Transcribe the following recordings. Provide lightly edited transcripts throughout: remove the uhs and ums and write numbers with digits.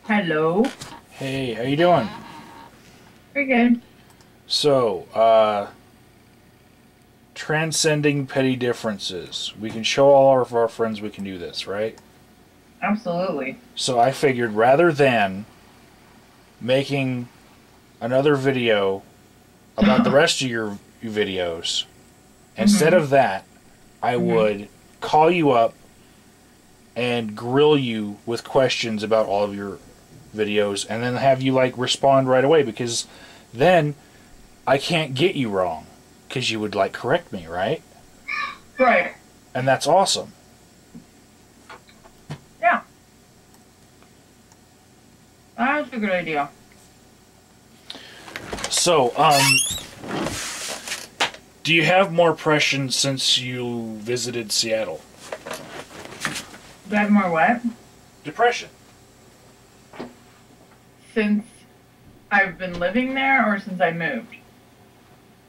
Hello. Hey, how you doing? Very good. So, transcending petty differences. We can show all of our friends we can do this, right? Absolutely. So I figured rather than making another video about the rest of your videos, instead Mm-hmm. of that, I Mm-hmm. would call you up and grill you with questions about all of your videos and then have you like respond right away because then I can't get you wrong because you would like correct me, right? Right. And that's awesome. Yeah. That's a good idea. So, do you have more impressions since you visited Seattle? Do I have more what? Depression. Since I've been living there or since I moved?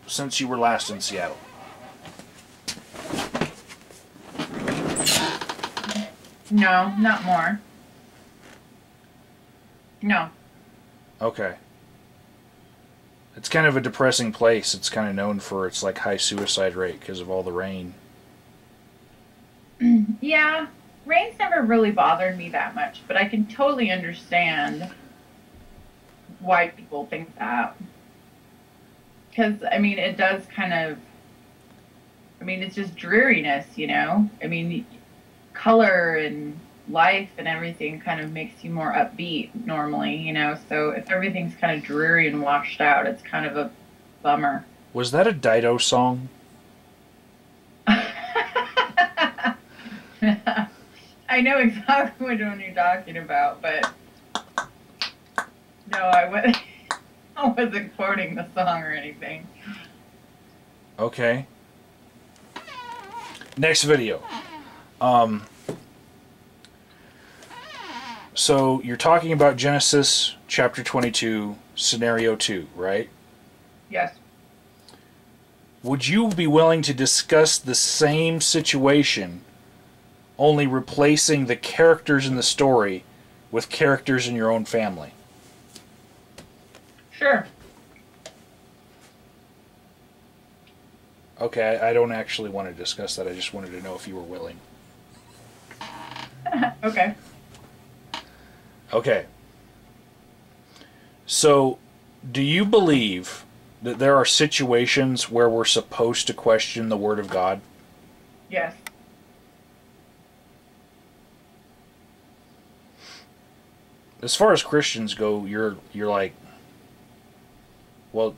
Since you were last in Seattle. No, not more. No. Okay. It's kind of a depressing place. It's kind of known for its like high suicide rate because of all the rain. Yeah. Rain's never really bothered me that much, but I can totally understand why people think that. Because, I mean, it does kind of, I mean, it's just dreariness, you know? I mean, color and life and everything kind of makes you more upbeat normally, you know? So if everything's kind of dreary and washed out, it's kind of a bummer. Was that a Dido song? I know exactly which one you're talking about, but no, I wasn't quoting the song or anything. Okay. Next video. Um, so you're talking about Genesis chapter 22, scenario 2, right? Yes. Would you be willing to discuss the same situation, only replacing the characters in the story with characters in your own family? Sure. Okay, I don't actually want to discuss that. I just wanted to know if you were willing. Okay. Okay. So, do you believe that there are situations where we're supposed to question the Word of God? Yes. As far as Christians go, you're like, well,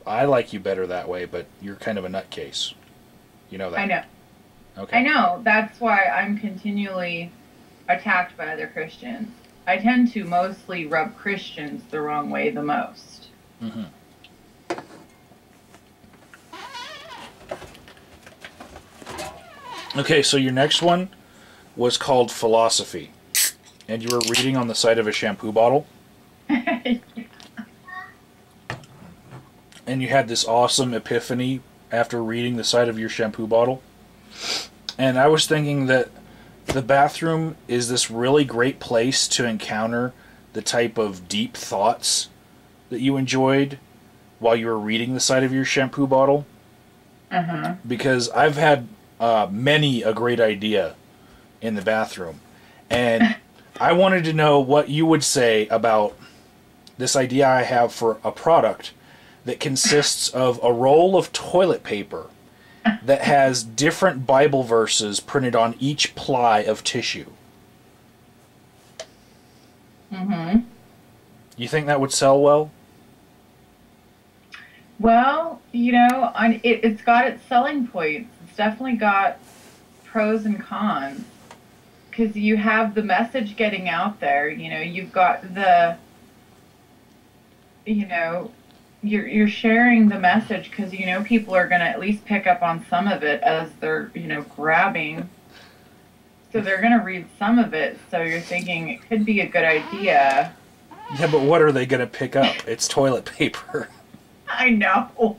I like you better that way, but you're kind of a nutcase. You know I that. know. I Okay. know. That's why I'm continually attacked by other Christians. I tend to mostly rub Christians the wrong way the most. hmm Okay, so your next one was called philosophy, and you were reading on the side of a shampoo bottle, and you had this awesome epiphany after reading the side of your shampoo bottle. And I was thinking that the bathroom is this really great place to encounter the type of deep thoughts that you enjoyed while you were reading the side of your shampoo bottle. Uh-huh. Because I've had many a great idea in the bathroom. And I wanted to know what you would say about this idea I have for a product that consists of a roll of toilet paper that has different Bible verses printed on each ply of tissue. Mm-hmm. You think that would sell well? Well, it's got its selling points. It's definitely got pros and cons because you have the message getting out there. You know, you've got you know, you're sharing the message because people are going to at least pick up on some of it as they're grabbing. So they're going to read some of it. So you're thinking it could be a good idea. Yeah, but what are they going to pick up? It's toilet paper. I know.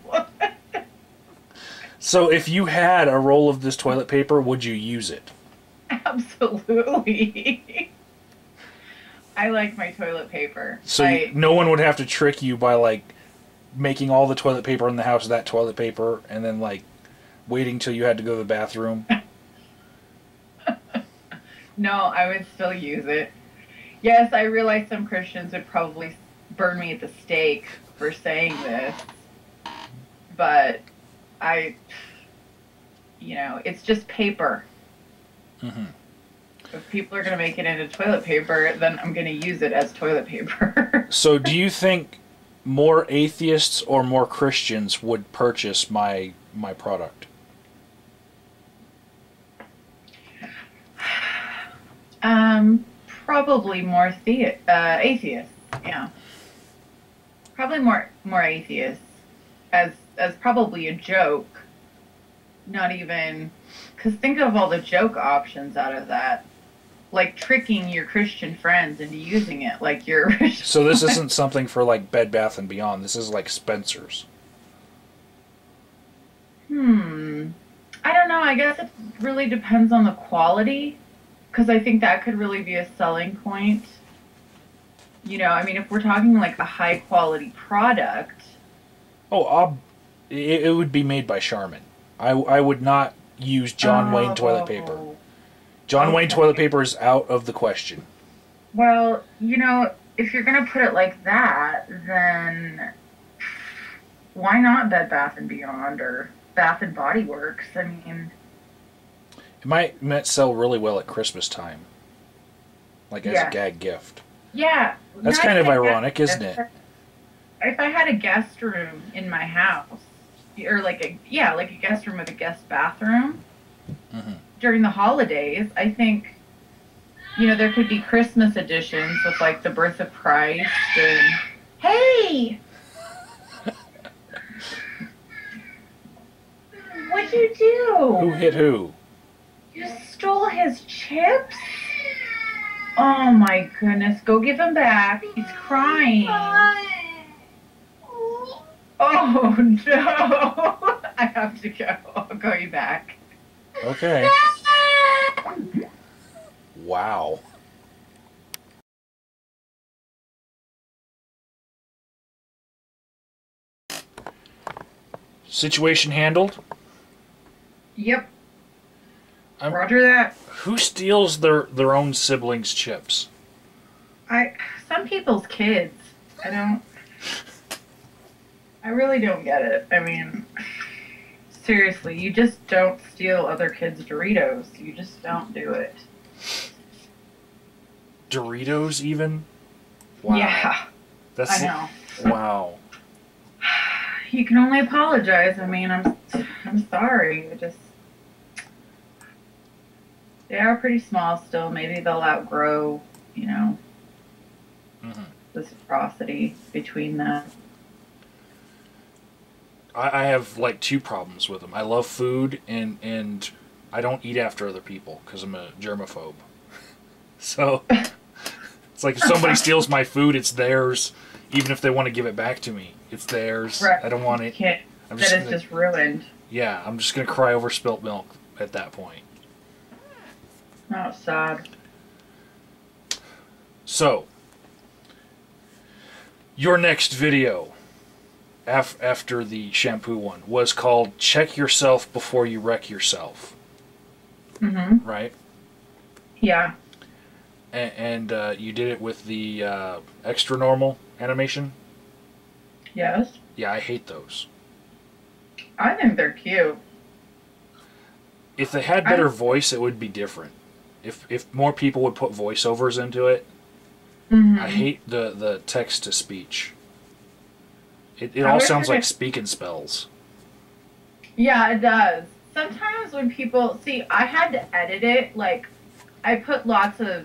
So if you had a roll of this toilet paper, would you use it? Absolutely. I like my toilet paper. So no one would have to trick you by, like, making all the toilet paper in the house that toilet paper and then, like, waiting till you had to go to the bathroom. No, I would still use it. Yes, I realize some Christians would probably burn me at the stake for saying this, but it's just paper. Mm-hmm. If people are going to make it into toilet paper, then I'm going to use it as toilet paper. So do you think more atheists or more Christians would purchase my product? Probably more atheists. Yeah, probably more atheists, as probably a joke. Not even, because think of all the joke options out of that, like tricking your Christian friends into using it, like your. So this isn't something for like Bed Bath and Beyond. This is like Spencer's. I don't know. I guess it really depends on the quality. Because I think that could really be a selling point. I mean, if we're talking like a high quality product. Oh, it would be made by Charmin. I would not use John Wayne toilet paper. John Wayne toilet paper is out of the question. Well, if you're going to put it like that, then why not Bed Bath & Beyond or Bath & Body Works? I mean... It might sell really well at Christmas time. Like as a gag gift. Yeah. That's kind of ironic, isn't it? If I had a guest room in my house, or like a guest room with a guest bathroom, during the holidays, I think, there could be Christmas editions with like the birth of Christ and, hey! What'd you do? Who hit who? You stole his chips? Oh my goodness, go give him back. He's crying. Oh no. I have to go. I'll call you back. Okay. Wow. Situation handled? Yep. Roger that. Who steals their own siblings' chips? Some people's kids. I really don't get it. I mean, seriously, you just don't steal other kids' Doritos. You just don't do it. Doritos, even? Wow. Yeah. I know. Wow. You can only apologize. I mean, I'm sorry. They are pretty small still. Maybe they'll outgrow, this atrocity between them. I have like two problems with them. I love food, and I don't eat after other people because I'm a germaphobe. So it's like if somebody steals my food, it's theirs. Even if they want to give it back to me, it's theirs. Right. I don't want it. It's just ruined. Yeah, I'm just gonna cry over spilt milk at that point. Oh, sad. So, your next video after the shampoo one was called "Check Yourself Before You Wreck Yourself." Mm-hmm. Right? Yeah. And you did it with the extra normal animation? Yes. Yeah, I hate those. I think they're cute. If they had better voice, it would be different. If more people would put voiceovers into it. I hate the text to speech. It all sounds like speak and spells. Yeah, it does. Sometimes when people I had to edit it. Like, I put lots of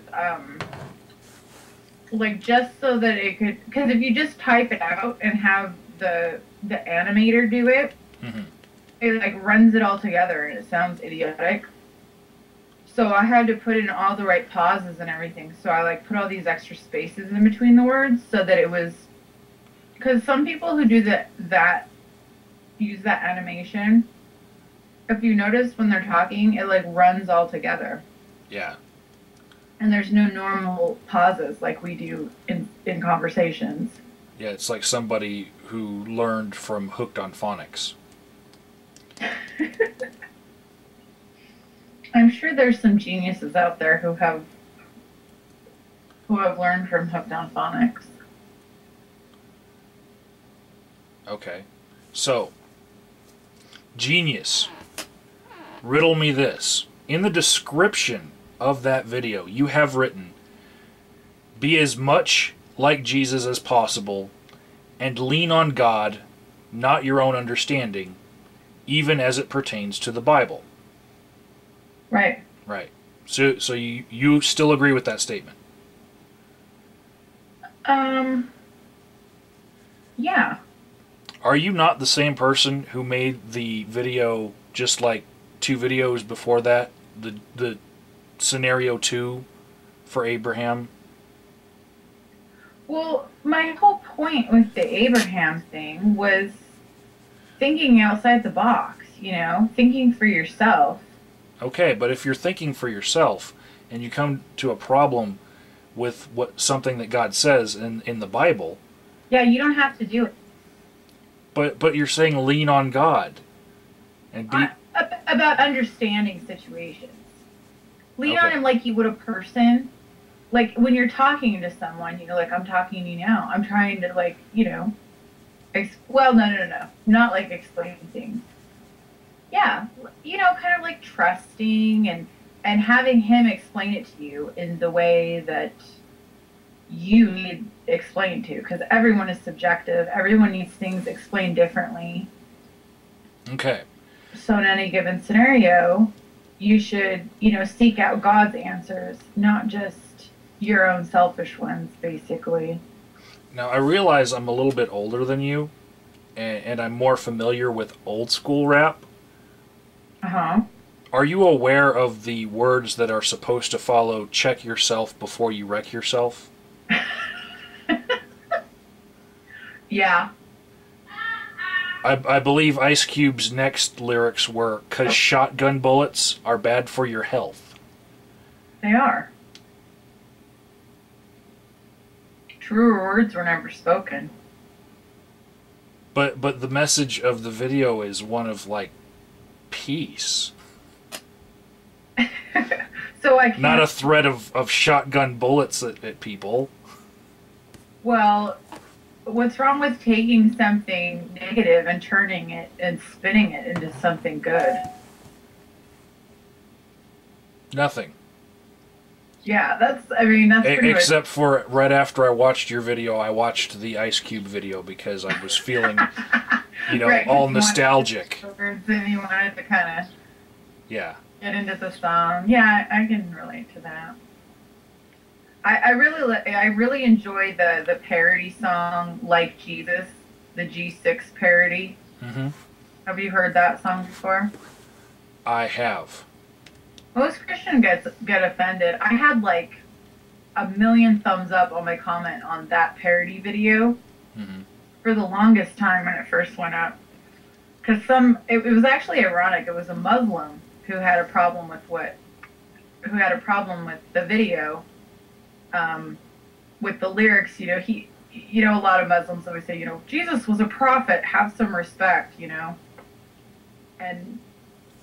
just so that it could. Because if you just type it out and have the animator do it, it like runs it all together and it sounds idiotic. So I had to put in all the right pauses and everything. So I put all these extra spaces in between the words so that it was, because some people who do use that animation, if you notice when they're talking, it runs all together. Yeah. And there's no normal pauses like we do in conversations. Yeah, it's like somebody who learned from Hooked on Phonics. I'm sure there's some geniuses out there who have learned from Hooked on Phonics. Okay. So, genius. Riddle me this. In the description of that video, you have written, be as much like Jesus as possible and lean on God, not your own understanding, even as it pertains to the Bible. Right. Right. So you still agree with that statement? Yeah. Are you not the same person who made the video just like 2 videos before that? The scenario 2 for Abraham? Well, my whole point with the Abraham thing was thinking outside the box, thinking for yourself. Okay, but if you're thinking for yourself and you come to a problem with something that God says in the Bible. Yeah, you don't have to do it. But you're saying lean on God and be about understanding situations. Lean Okay. on him like you would a person. Like when you're talking to someone, like I'm talking to you now. I'm trying to no, not like explaining things. Yeah, kind of like trusting and having him explain it to you in the way that you need explained to, because everyone is subjective. Everyone needs things explained differently. Okay. So in any given scenario, you should, seek out God's answers, not just your own selfish ones, basically. Now, I realize I'm a little bit older than you, and I'm more familiar with old school rap. Uh-huh. Are you aware of the words that are supposed to follow check yourself before you wreck yourself? Yeah. I believe Ice Cube's next lyrics were, 'cause shotgun bullets are bad for your health. They are. Truer words were never spoken. But the message of the video is one of, like, peace. So I can't... Not a threat of shotgun bullets at people. Well, what's wrong with taking something negative and turning it and spinning it into something good? Nothing. Yeah, that's pretty Except for right after I watched your video, I watched the Ice Cube video because I was feeling, right, all nostalgic. And you wanted to kind of Yeah. get into the song. Yeah, I can relate to that. I really enjoy the parody song "Like Jesus," the G6 parody. Mm-hmm. Have you heard that song before? I have. Most Christians get offended. I had like 1,000,000 thumbs up on my comment on that parody video for the longest time when it first went up. Because it was actually ironic. It was a Muslim who had a problem with the video, with the lyrics. A lot of Muslims always say, Jesus was a prophet, have some respect, and.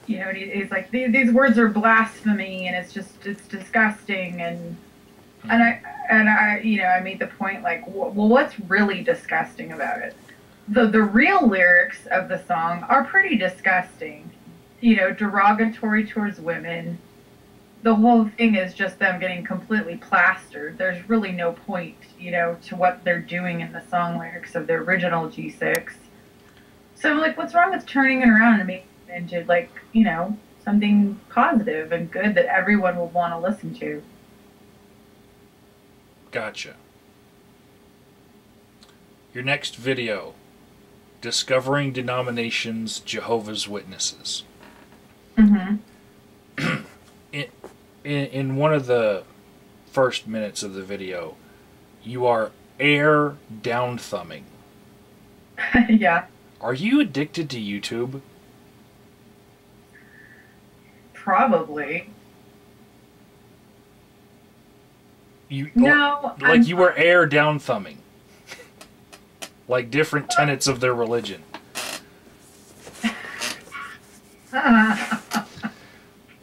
He's like, these words are blasphemy, and it's disgusting, and I made the point, like, well, what's really disgusting about it? The real lyrics of the song are pretty disgusting, derogatory towards women. The whole thing is just them getting completely plastered. There's really no point, to what they're doing in the song lyrics of the original G6. So I'm like, what's wrong with turning it around and making into something positive and good that everyone will want to listen to? Gotcha. Your next video, Discovering Denominations, Jehovah's Witnesses. Mm-hmm. In one of the first minutes of the video, you are air down thumbing. Yeah. Are you addicted to YouTube? Probably. No, like you were air down thumbing, like different tenets of their religion.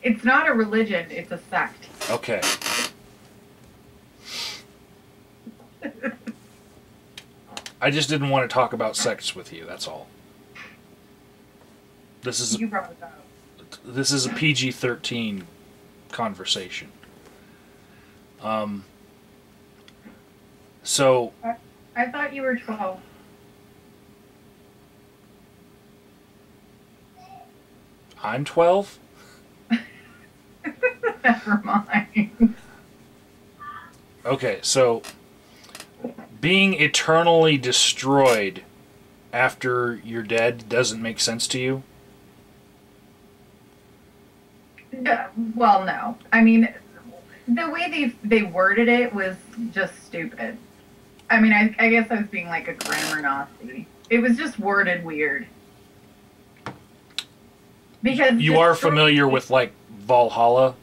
It's not a religion, it's a sect. Okay. I just didn't want to talk about sex with you, that's all. You brought it up. This is a PG-13 conversation. So I thought you were 12. I'm 12? Never mind. Okay, so being eternally destroyed after you're dead doesn't make sense to you? Well, no. I mean, the way they worded it was just stupid. I mean, I guess I was being like a grammar Nazi. It was just worded weird. Because you are familiar with, like, Valhalla?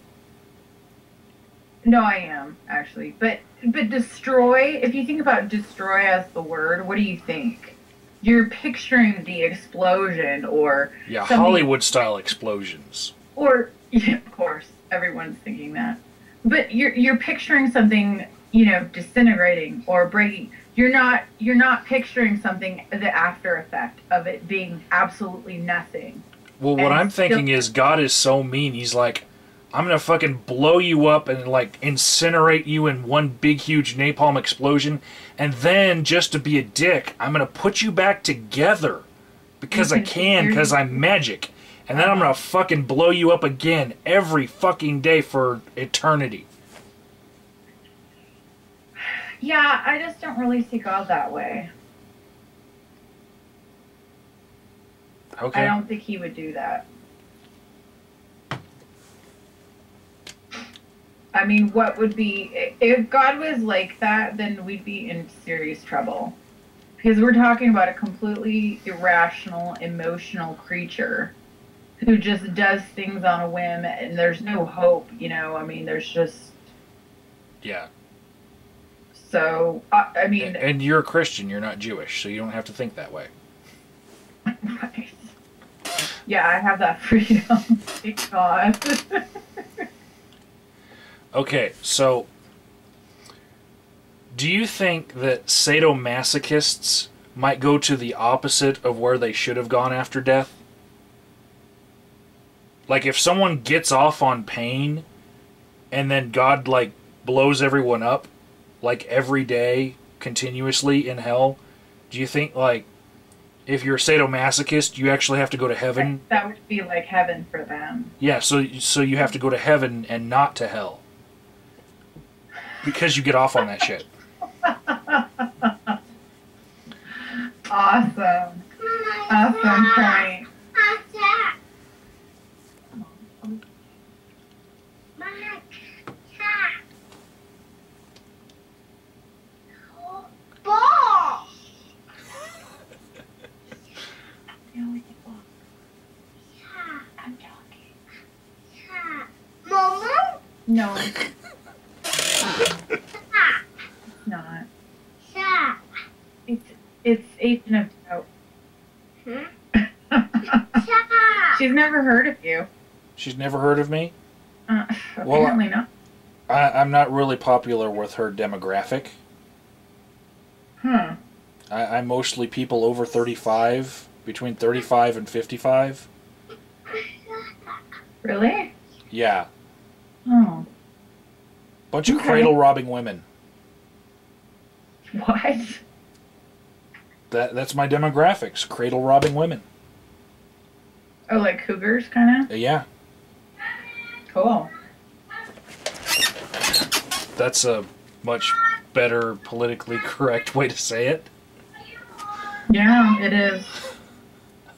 No, I am, actually. But destroy, if you think about destroy as the word, what do you think? You're picturing the explosion or... Yeah, Hollywood-style explosions. Or, yeah, of course, everyone's thinking that. But you're picturing something, disintegrating or breaking. You're not picturing something, the after effect of it being absolutely nothing. Well, what I'm thinking is God is so mean, he's like, I'm gonna fucking blow you up and, like, incinerate you in one big, huge napalm explosion, and then, just to be a dick, I'm gonna put you back together. Because I can, because I'm magic. And then I'm gonna fucking blow you up again every fucking day for eternity. Yeah, I just don't really see God that way. Okay. I don't think he would do that. I mean, what would be... If God was like that, then we'd be in serious trouble. Because we're talking about a completely irrational, emotional creature who just does things on a whim, and there's no hope, I mean, there's just... Yeah. So, I mean... And you're a Christian, you're not Jewish, so you don't have to think that way. Right. Yeah, I have that freedom. Thank God. Okay, so... Do you think that sadomasochists might go to the opposite of where they should have gone after death? Like, if someone gets off on pain, and then God, like, blows everyone up, like, every day, continuously in hell, do you think, like, if you're a sadomasochist, you actually have to go to heaven? That would be like heaven for them. Yeah, so you have to go to heaven and not to hell. Because you get off on that shit. Awesome. Awesome point. I'm talking. Mama? No. It's not. It's Agent of Doubt. She's never heard of you. She's never heard of me? Apparently not. I'm not really popular with her demographic. I'm mostly people over 35, between 35 and 55. Really? Yeah. Oh. Bunch of cradle-robbing women. What? That's my demographics, cradle-robbing women. Oh, like cougars, kind of? Yeah. Cool. That's a much better politically correct way to say it. Yeah, it is.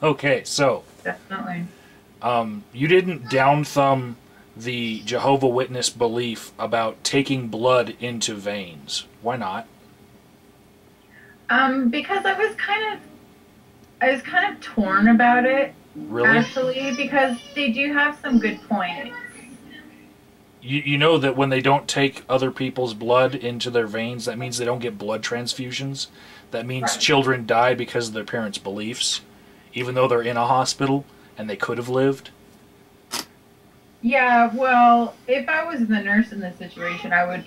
Okay, so... Definitely. You didn't down-thumb the Jehovah's Witness belief about taking blood into veins. Why not? Because I was kind of torn about it. Really? Actually, because they do have some good points. You know that when they don't take other people's blood into their veins, that means they don't get blood transfusions. That means Right. children die because of their parents' beliefs, even though they're in a hospital and they could have lived. Yeah, well, if I was the nurse in this situation, I would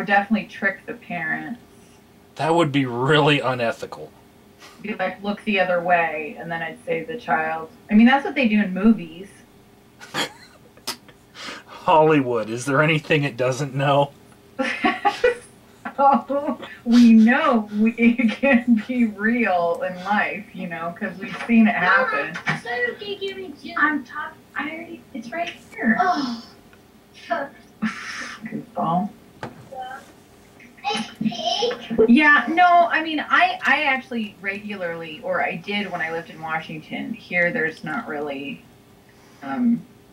definitely trick the parents. That would be really unethical. Be like, look the other way, and then I'd save the child. I mean, that's what they do in movies. Hollywood, is there anything it doesn't know? Oh, we know it can be real in life, because we've seen it happen. Mama, so you can give me two. I already, it's right here. Oh. Goofball. Yeah, no, I mean, I actually regularly, or I did when I lived in Washington. Here, there's not really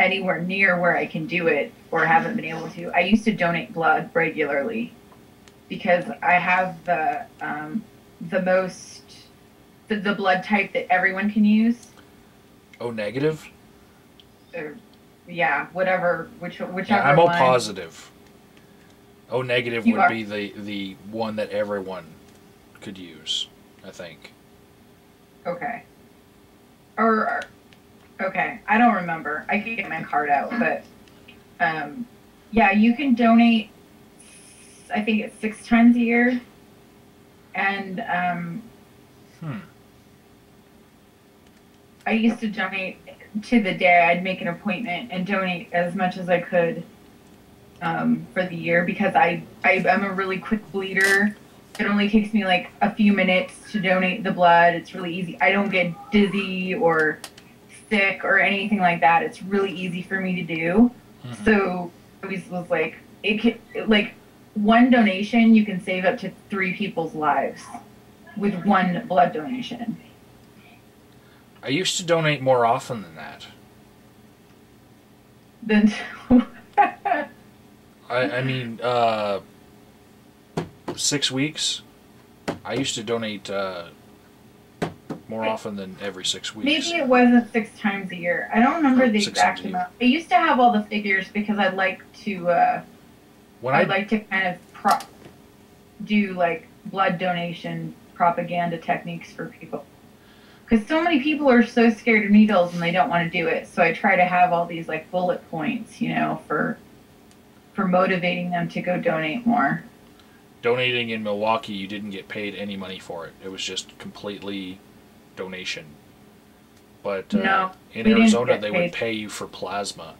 anywhere near where I can do it, or haven't been able to. I used to donate blood regularly because I have the blood type that everyone can use. O negative? Or, yeah, whichever Yeah, I'm O one. positive. O negative You would are. be the one that everyone could use, I think. Okay. Okay, I don't remember. I can get my card out, but yeah, you can donate. I think it's 6 times a year, and I used to donate to the day. I'd make an appointment and donate as much as I could for the year because I'm a really quick bleeder. It only takes me like a few minutes to donate the blood. It's really easy. I don't get dizzy or sick or anything like that. It's really easy for me to do. Mm-hmm. So I was like, one donation, you can save up to 3 people's lives with one blood donation. I used to donate more often than that. Then I mean, 6 weeks. I used to donate more often than every 6 weeks. maybe it wasn't 6 times a year. I don't remember the 6 exact times a year. amount. I used to have all the figures because I'd like to. When I'd like to kind of do like blood donation propaganda techniques for people. Because so many people are so scared of needles and they don't want to do it. So I try to have all these like bullet points, for motivating them to go donate more. donating in Milwaukee, you didn't get paid any money for it. It was just completely donation. But No, in we didn't Arizona, get they paid. would pay you for plasma.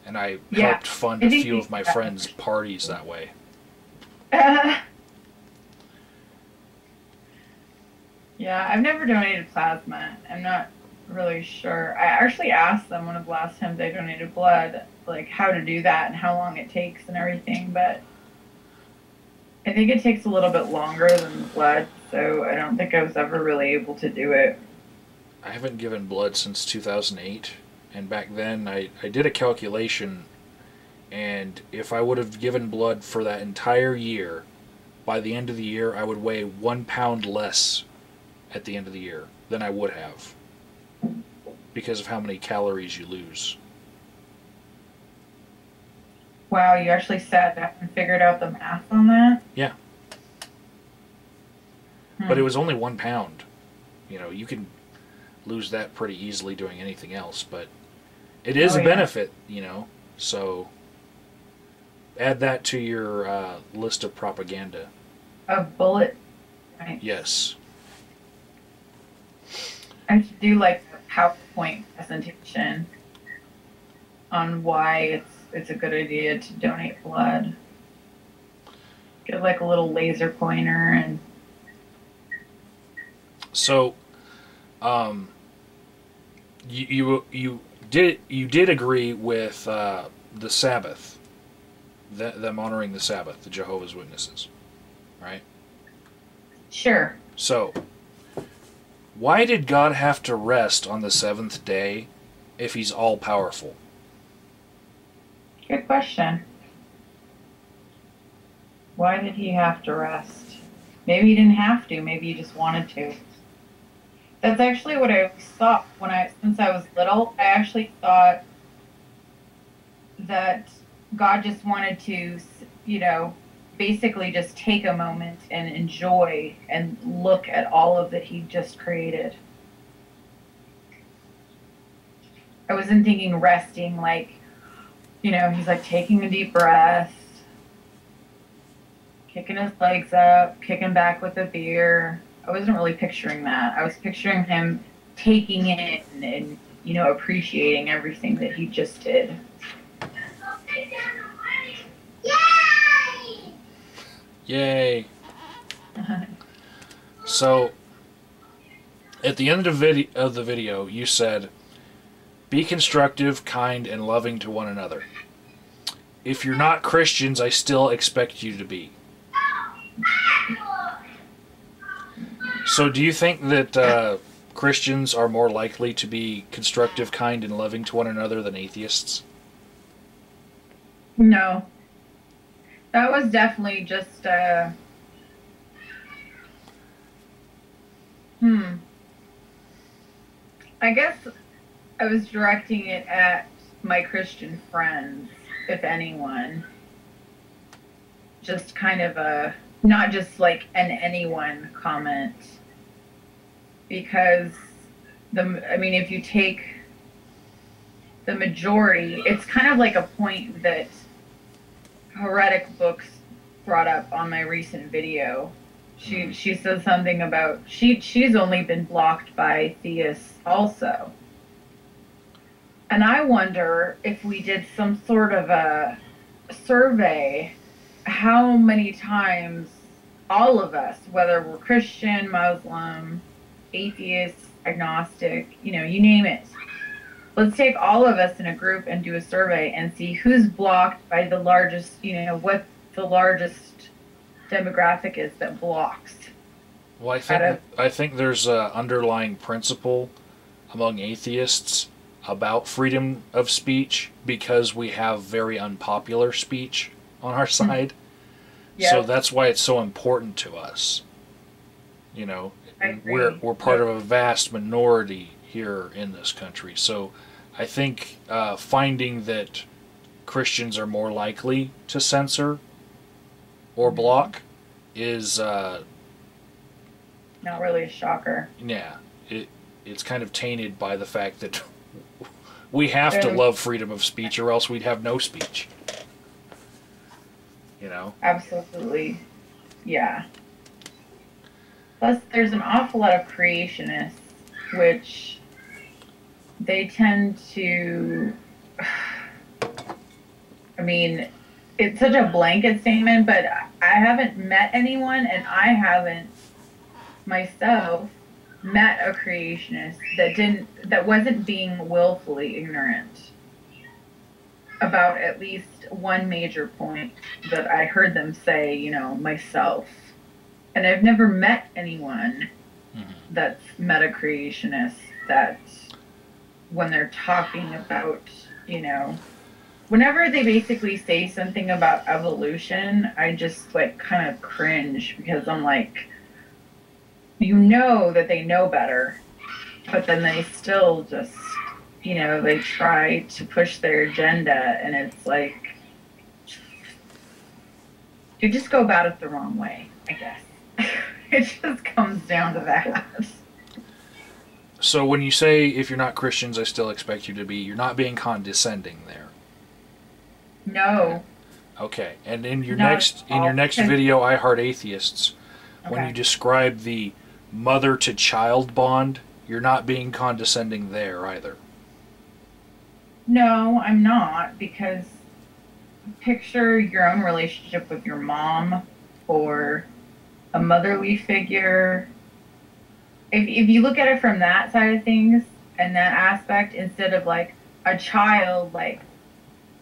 And I Yeah, helped fund I a think few we of my did that. friends' parties that way. Yeah, I've never donated plasma. I'm not really sure. I actually asked them one of the last times I donated blood, like how to do that and how long it takes and everything, but I think it takes a little bit longer than blood, so I don't think I was ever really able to do it. I haven't given blood since 2008. And back then, I did a calculation, and if I would have given blood for that entire year, by the end of the year, I would weigh 1 pound less at the end of the year than I would have because of how many calories you lose. Wow, you actually sat down and figured out the math on that? Yeah. Hmm. But it was only 1 pound. You can lose that pretty easily doing anything else, but it is Oh, a yeah. benefit, so add that to your list of propaganda. A bullet. Right. Yes. I should do like a PowerPoint presentation on why it's a good idea to donate blood. Get like a little laser pointer and So, you did agree with the Sabbath, them honoring the Sabbath, the Jehovah's Witnesses, right? sure. So, why did God have to rest on the seventh day if He's all powerful? Good question. Why did he have to rest? Maybe he didn't have to. Maybe he just wanted to. That's actually what I always thought since I was little. I actually thought that God just wanted to, you know, basically just take a moment and enjoy and look at all of that he just created. I wasn't thinking resting, like, you know, he's like taking a deep breath, kicking his legs up, kicking back with a beer. I wasn't really picturing that. I was picturing him taking it and you know, appreciating everything that he just did. Yay! So, at the end of the video, you said, "Be constructive, kind, and loving to one another. If you're not Christians, I still expect you to be." So, do you think that Christians are more likely to be constructive, kind, and loving to one another than atheists? No. That was definitely just, I guess I was directing it at my Christian friends, if anyone. Just kind of a, not just like an anyone comment. Because, I mean, if you take the majority, it's kind of like a point that Heretic Books brought up on my recent video. She says something about she's only been blocked by theists also. And I wonder if we did some sort of a survey, how many times all of us, whether we're Christian, Muslim, atheist, agnostic, you know, you name it. Let's take all of us in a group and do a survey and see who's blocked by the largest, you know, what the largest demographic is that blocks. Well, I think there's an underlying principle among atheists about freedom of speech because we have very unpopular speech on our side. Yep. So that's why it's so important to us. You know, we're part of a vast minority here in this country. So I think finding that Christians are more likely to censor or block is not really a shocker. Yeah, it's kind of tainted by the fact that we have to love freedom of speech or else we'd have no speech. You know? Absolutely. Yeah. Plus, there's an awful lot of creationists, which they tend to, I mean, it's such a blanket statement, but I haven't met anyone, and I haven't myself met a creationist that wasn't being willfully ignorant about at least one major point that I heard them say, you know, myself. And I've never met anyone that's met a creationist that when they're talking about, you know, whenever they basically say something about evolution, I just like kind of cringe because I'm like, you know that they know better, but then they still just, you know, they try to push their agenda, and it's like, you just go about it the wrong way, I guess. It just comes down to that. So when you say, if you're not Christians, I still expect you to be, you're not being condescending there. No. Okay. And in your Not next video, I Heart Atheists, when you describe the mother-to-child bond, you're not being condescending there either. No, I'm not, because picture your own relationship with your mom or a motherly figure. If you look at it from that side of things and that aspect, instead of like a child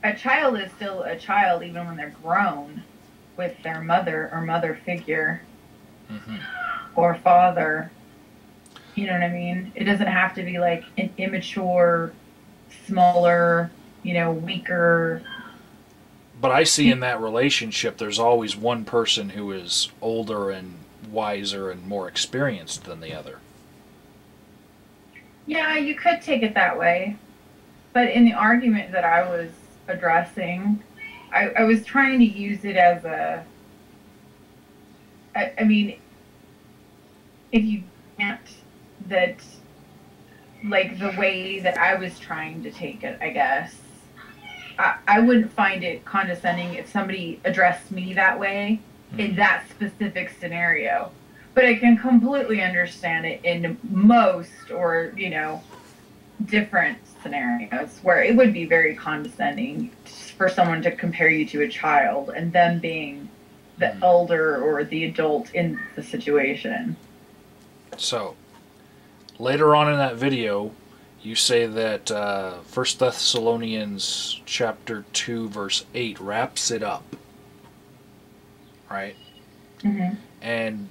is still a child even when they're grown with their mother or mother figure or father. You know what I mean? It doesn't have to be like an immature, smaller, you know, weaker. But I see in that relationship there's always one person who is older and wiser and more experienced than the other. Yeah, you could take it that way. But in the argument that I was addressing, I was trying to use it as a, I mean, if you can't, that, like, the way that I was trying to take it, I guess, I wouldn't find it condescending if somebody addressed me that way in that specific scenario. But I can completely understand it in most, or, you know, different scenarios where it would be very condescending for someone to compare you to a child and them being the elder or the adult in the situation. So, later on in that video, you say that 1 Thessalonians chapter 2, verse 8 wraps it up. Right? Mm-hmm. And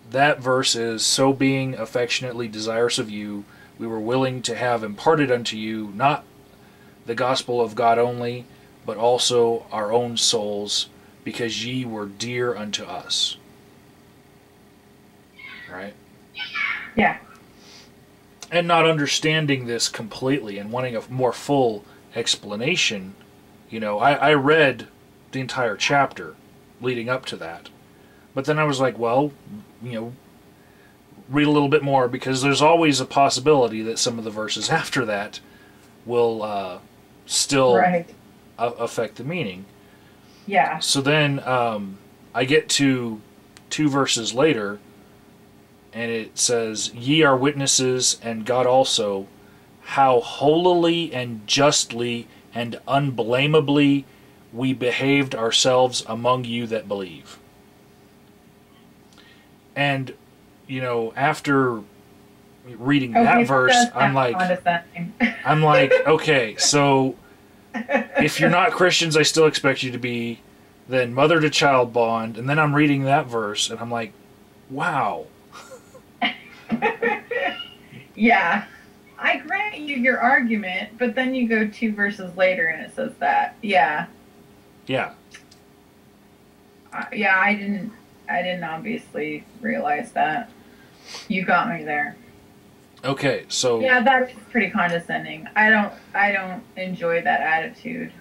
that verse is, "So being affectionately desirous of you, we were willing to have imparted unto you not the gospel of God only, but also our own souls, because ye were dear unto us." Right? Yeah. And not understanding this completely and wanting a more full explanation, you know, I read the entire chapter leading up to that. But then I was like, well, you know, read a little bit more, because there's always a possibility that some of the verses after that will still affect the meaning. Yeah. So then I get to 2 verses later, and it says, "Ye are witnesses, and God also, how holily and justly and unblameably we behaved ourselves among you that believe." And, you know, after reading that verse, I'm like, okay, so if you're not Christians, I still expect you to be. Then mother to child bond, and then I'm reading that verse, and I'm like, wow. Yeah, I grant you your argument, but then you go 2 verses later and it says that. Yeah. Yeah. Yeah, I didn't obviously realize that. You got me there. Okay, so yeah, that's pretty condescending. I don't enjoy that attitude.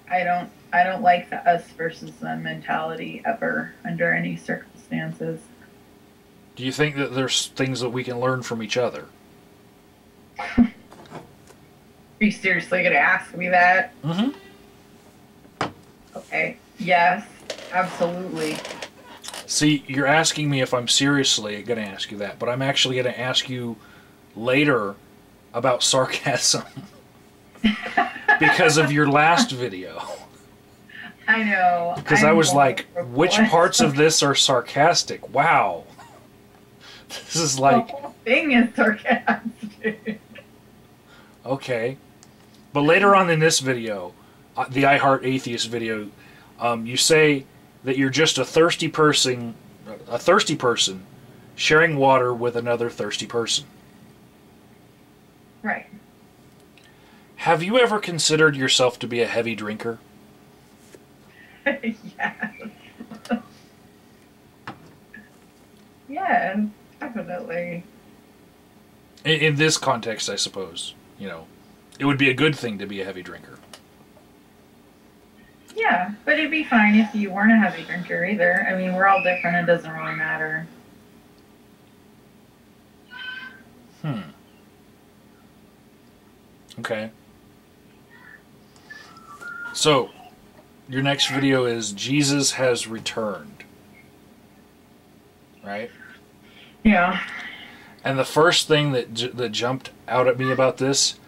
I don't like the us versus them mentality ever under any circumstances. do you think that there's things that we can learn from each other? Are you seriously gonna ask me that? Mm-hmm. Okay. Yes, absolutely. See, you're asking me if I'm seriously going to ask you that, but I'm actually going to ask you later about sarcasm because of your last video. I know. Because I was like, which parts of this are sarcastic? Wow. This is like... The whole thing is sarcastic. Okay. But later on in this video, the I Heart Atheist video, you say that you're just a thirsty person sharing water with another thirsty person. Right. Have you ever considered yourself to be a heavy drinker? Yes. Yes, definitely. In this context, I suppose, you know, it would be a good thing to be a heavy drinker. Yeah, but it'd be fine if you weren't a heavy drinker either. I mean, we're all different. It doesn't really matter. Okay. So, your next video is Jesus has returned. Right? Yeah. And the first thing that jumped out at me about this,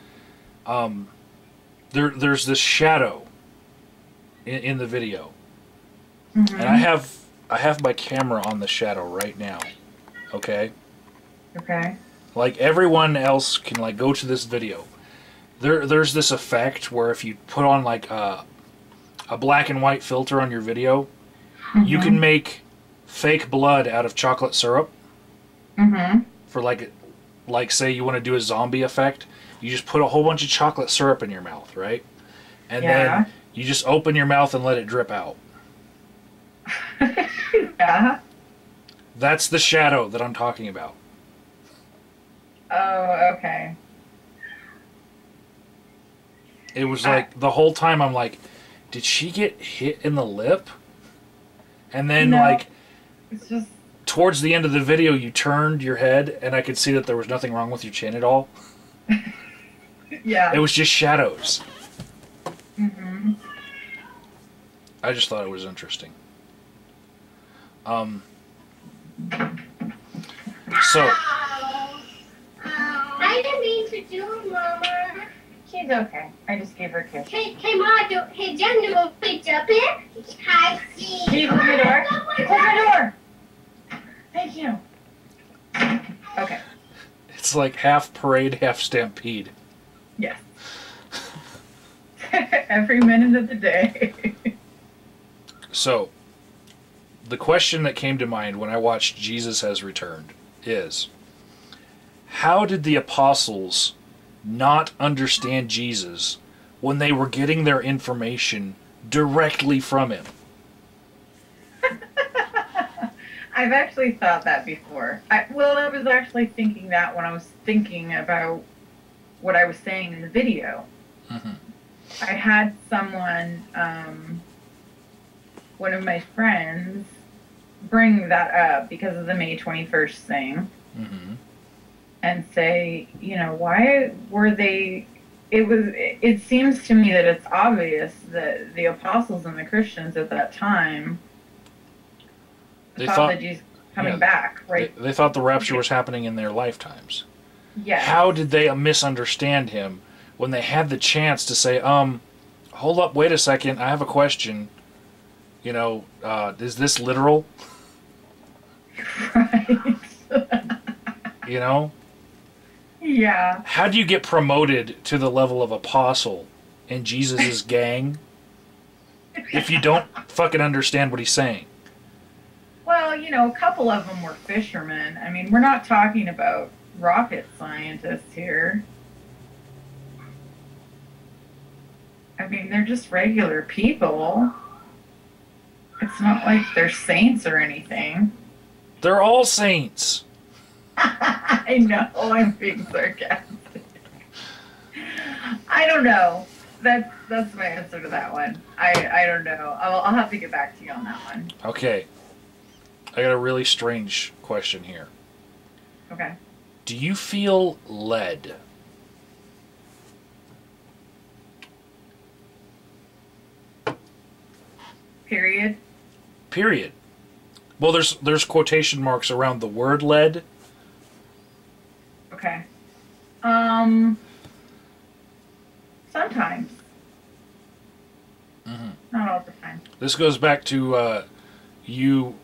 there's this shadow in the video. Mm-hmm. And I have my camera on the shadow right now. Okay? Okay. Like everyone else can like go to this video. There's this effect where if you put on like a black and white filter on your video, you can make fake blood out of chocolate syrup. Mm-hmm. For like say you want to do a zombie effect, you just put a whole bunch of chocolate syrup in your mouth, right? And then you just open your mouth and let it drip out. Yeah. That's the shadow that I'm talking about. Oh, okay. It was like the whole time I'm like, did she get hit in the lip? And then, No. like, It's just, towards the end of the video, you turned your head, and I could see that there was nothing wrong with your chin at all. yeah. It was just shadows. Mm-hmm. I just thought it was interesting. So, I didn't mean to do, Mama. She's okay. I just gave her a kiss. Hey, Ma, hey, Jen, do go pick up it? Hi, see. Can you close my door? Close my door! Thank you. Okay. it's like half parade, half stampede. Yes. Every minute of the day. So, the question that came to mind when I watched Jesus Has Returned is, how did the apostles not understand Jesus when they were getting their information directly from him? I've actually thought that before. I was actually thinking that when I was thinking about what I was saying in the video. Mm-hmm. I had someone, one of my friends, bring that up because of the May 21st thing. Mm-hmm. And say, why were they... It seems to me that it's obvious that the apostles and the Christians at that time thought that Jesus was coming back, right? They thought the rapture was happening in their lifetimes. Yes. How did they misunderstand him when they had the chance to say, hold up, wait a second, I have a question. Is this literal? Right. Yeah. How do you get promoted to the level of apostle in Jesus' gang if you don't fucking understand what he's saying? Well, a couple of them were fishermen. I mean, we're not talking about rocket scientists here. I mean, they're just regular people. It's not like they're saints or anything. They're all saints. I know, I'm being sarcastic. I don't know. That's my answer to that one. I don't know. I'll have to get back to you on that one. Okay. I got a really strange question here. Okay. Do you feel led? Period. Period. Well, there's quotation marks around the word led. Okay. Sometimes. Mm-hmm. Not all the time. This goes back to you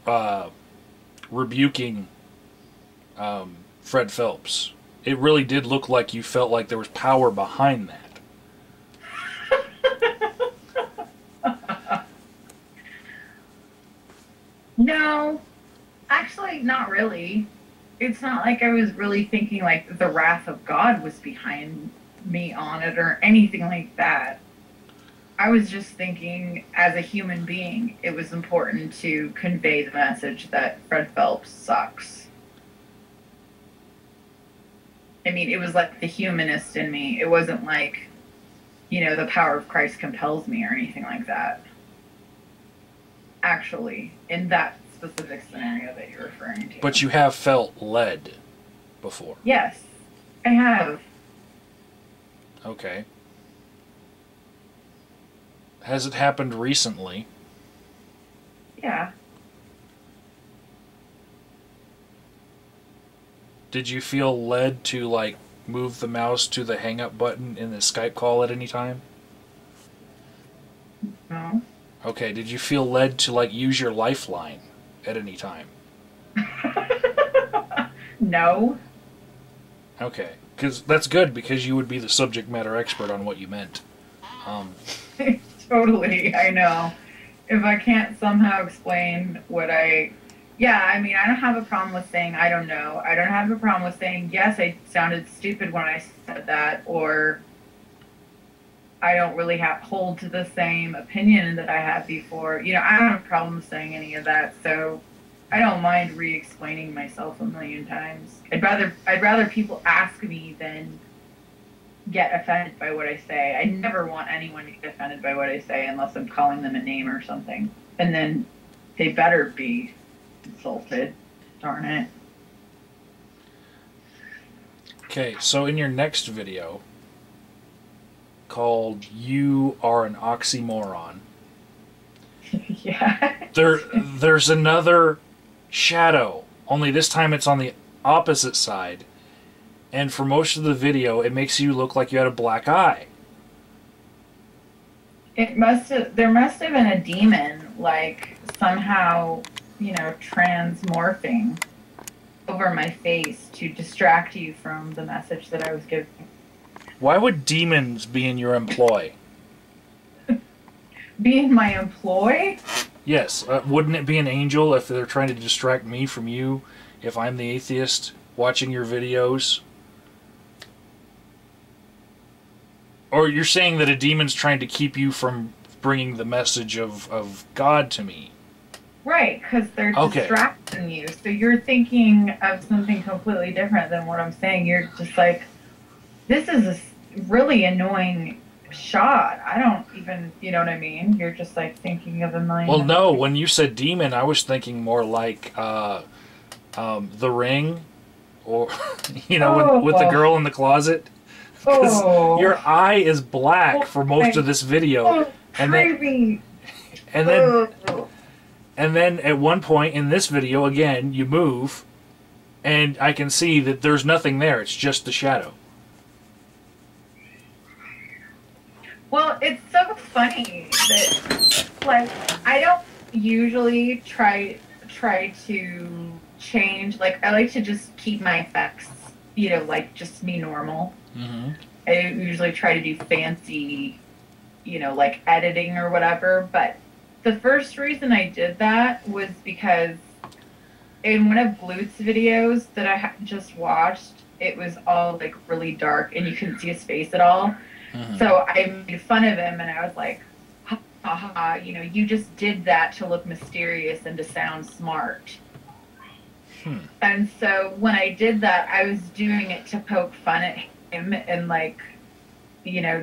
rebuking Fred Phelps. It really did look like you felt like there was power behind that. No, actually, not really. It's not like I was really thinking like the wrath of God was behind me on it or anything like that. I was just thinking, as a human being, it was important to convey the message that Fred Phelps sucks. I mean, it was like the humanist in me. It wasn't like, the power of Christ compels me or anything like that. Actually, in that specific scenario that you're referring to. But you have felt led before. Yes, I have. Okay. Has it happened recently? Yeah. Did you feel led to, like, move the mouse to the hang up button in the Skype call at any time? No. Okay, did you feel led to, like, use your lifeline at any time? No. Okay, because that's good, because you would be the subject matter expert on what you meant. Totally, I know. If I can't somehow explain what Yeah, I mean, I don't have a problem with saying I don't know. I don't have a problem with saying, yes, I sounded stupid when I said that, or I don't really hold to the same opinion that I had before. I don't have a problem saying any of that, so I don't mind re-explaining myself a million times. I'd rather people ask me than get offended by what I say. I never want anyone to get offended by what I say unless I'm calling them a name or something. And then they better be insulted. Darn it. Okay, so in your next video, called "You Are an Oxymoron," Yeah. there's another shadow, only this time it's on the opposite side. And for most of the video, it makes you look like you had a black eye. There must have been a demon, like, somehow, transmorphing over my face to distract you from the message that I was giving. Why would demons be in your employ? Be in my employ? Yes, wouldn't it be an angel if they're trying to distract me from you, if I'm the atheist watching your videos? Or you're saying that a demon's trying to keep you from bringing the message of God to me? Right, because they're distracting you. So you're thinking of something completely different than what I'm saying. You're just like, this is a really annoying shot. I don't even, you know what I mean? You're just like thinking of a million. Well, no, when you said demon, I was thinking more like The Ring, or, with the girl in the closet. Because your eye is black for most of this video. And then at one point in this video, again, you move, and I can see that there's nothing there. It's just the shadow. Well, it's so funny that, like, I don't usually try to change. Like, I like to just keep my effects, like, just me normal. Mm-hmm. I usually try to do fancy, like, editing or whatever, but the first reason I did that was because in one of Bluth's videos that I just watched, it was all, like, really dark, and you couldn't see his face at all. Mm-hmm. So I made fun of him, and I was like, ha, ha, ha, you just did that to look mysterious and to sound smart. And so when I did that, I was doing it to poke fun at him, and, like,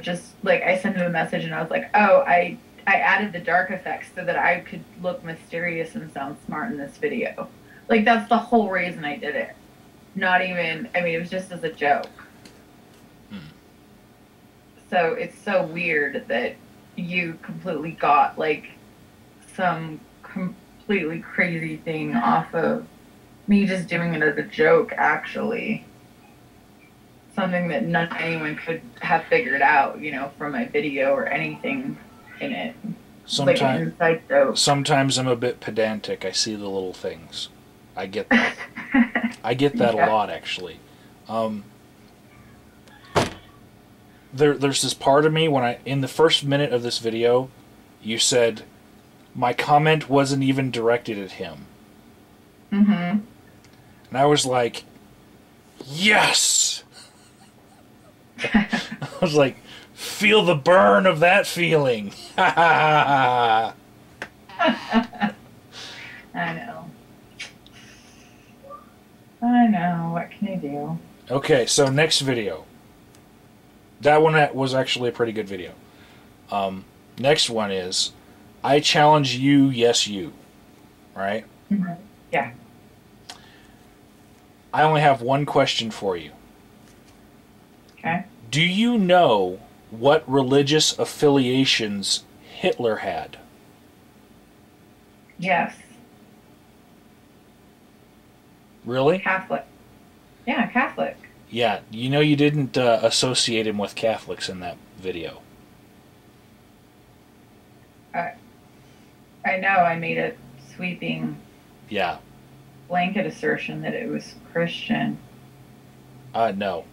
just, like, I sent him a message, and I was like, oh, I added the dark effects so that I could look mysterious and sound smart in this video. Like, that's the whole reason I did it. Not even, it was just as a joke. So it's so weird that you completely got, like, some completely crazy thing off of me just doing it as a joke, actually. Something that anyone could have figured out, from my video or anything in it. Like an inside joke. Sometimes I'm a bit pedantic. I see the little things. I get that. I get that a lot, actually. There's this part of me when in the first minute of this video, you said, my comment wasn't even directed at him. Mm-hmm. And I was like, yes! I was like, feel the burn of that feeling. I know. What can I do? Okay, so next video. That one was actually a pretty good video. Next one is, I challenge you, yes you. Right? Mm-hmm. Yeah. I only have one question for you. Okay. Do you know what religious affiliations Hitler had? Yes. Really? Catholic. Yeah, Catholic. Yeah, you didn't associate him with Catholics in that video. I know, I made a sweeping blanket assertion that it was Christian. No.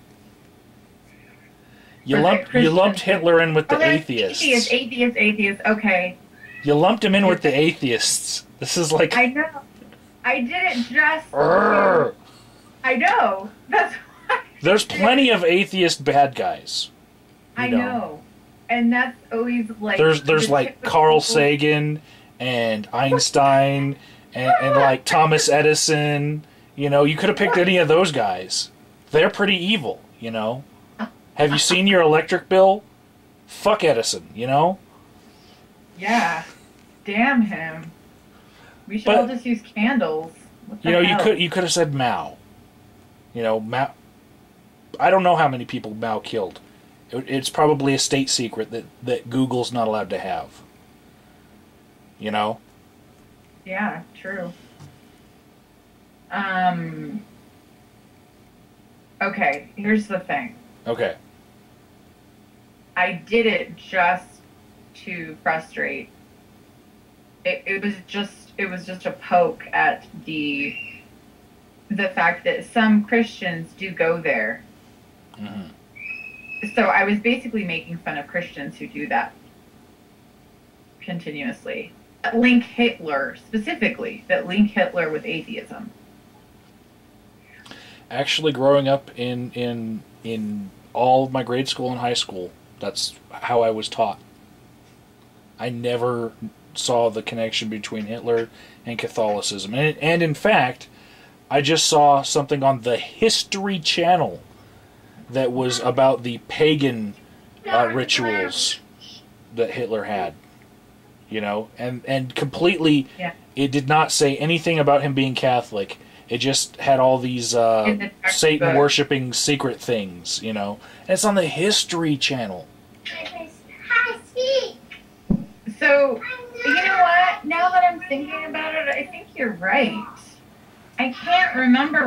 You lumped Hitler in with the atheists. Atheists, okay. You lumped him in with the atheists. This is like... I know. I didn't just... I know. That's why. There's plenty of atheist bad guys. I know. And that's always like... There's like Carl Sagan and Einstein and like Thomas Edison. You could have picked any of those guys. They're pretty evil, Have you seen your electric bill? Fuck Edison, you know? Yeah. Damn him. We should all just use candles. What the hell? You could have said Mao. You know, Mao. I don't know how many people Mao killed. It's probably a state secret that Google's not allowed to have. You know? Yeah, true. Okay, here's the thing. Okay. I did it just to frustrate. It was just a poke at the fact that some Christians do go there. Mm-hmm. So I was basically making fun of Christians who do that continuously. That link Hitler, specifically, that link Hitler with atheism. Actually, growing up in all of my grade school and high school, that's how I was taught. I never saw the connection between Hitler and Catholicism. And in fact, I just saw something on the History Channel that was about the pagan rituals that Hitler had. You know, and completely, Yeah. It did not say anything about him being Catholic. It just had all these Satan worshipping secret things, you know. And it's on the History Channel. So, you know what? Now that I'm thinking about it, I think you're right. I can't remember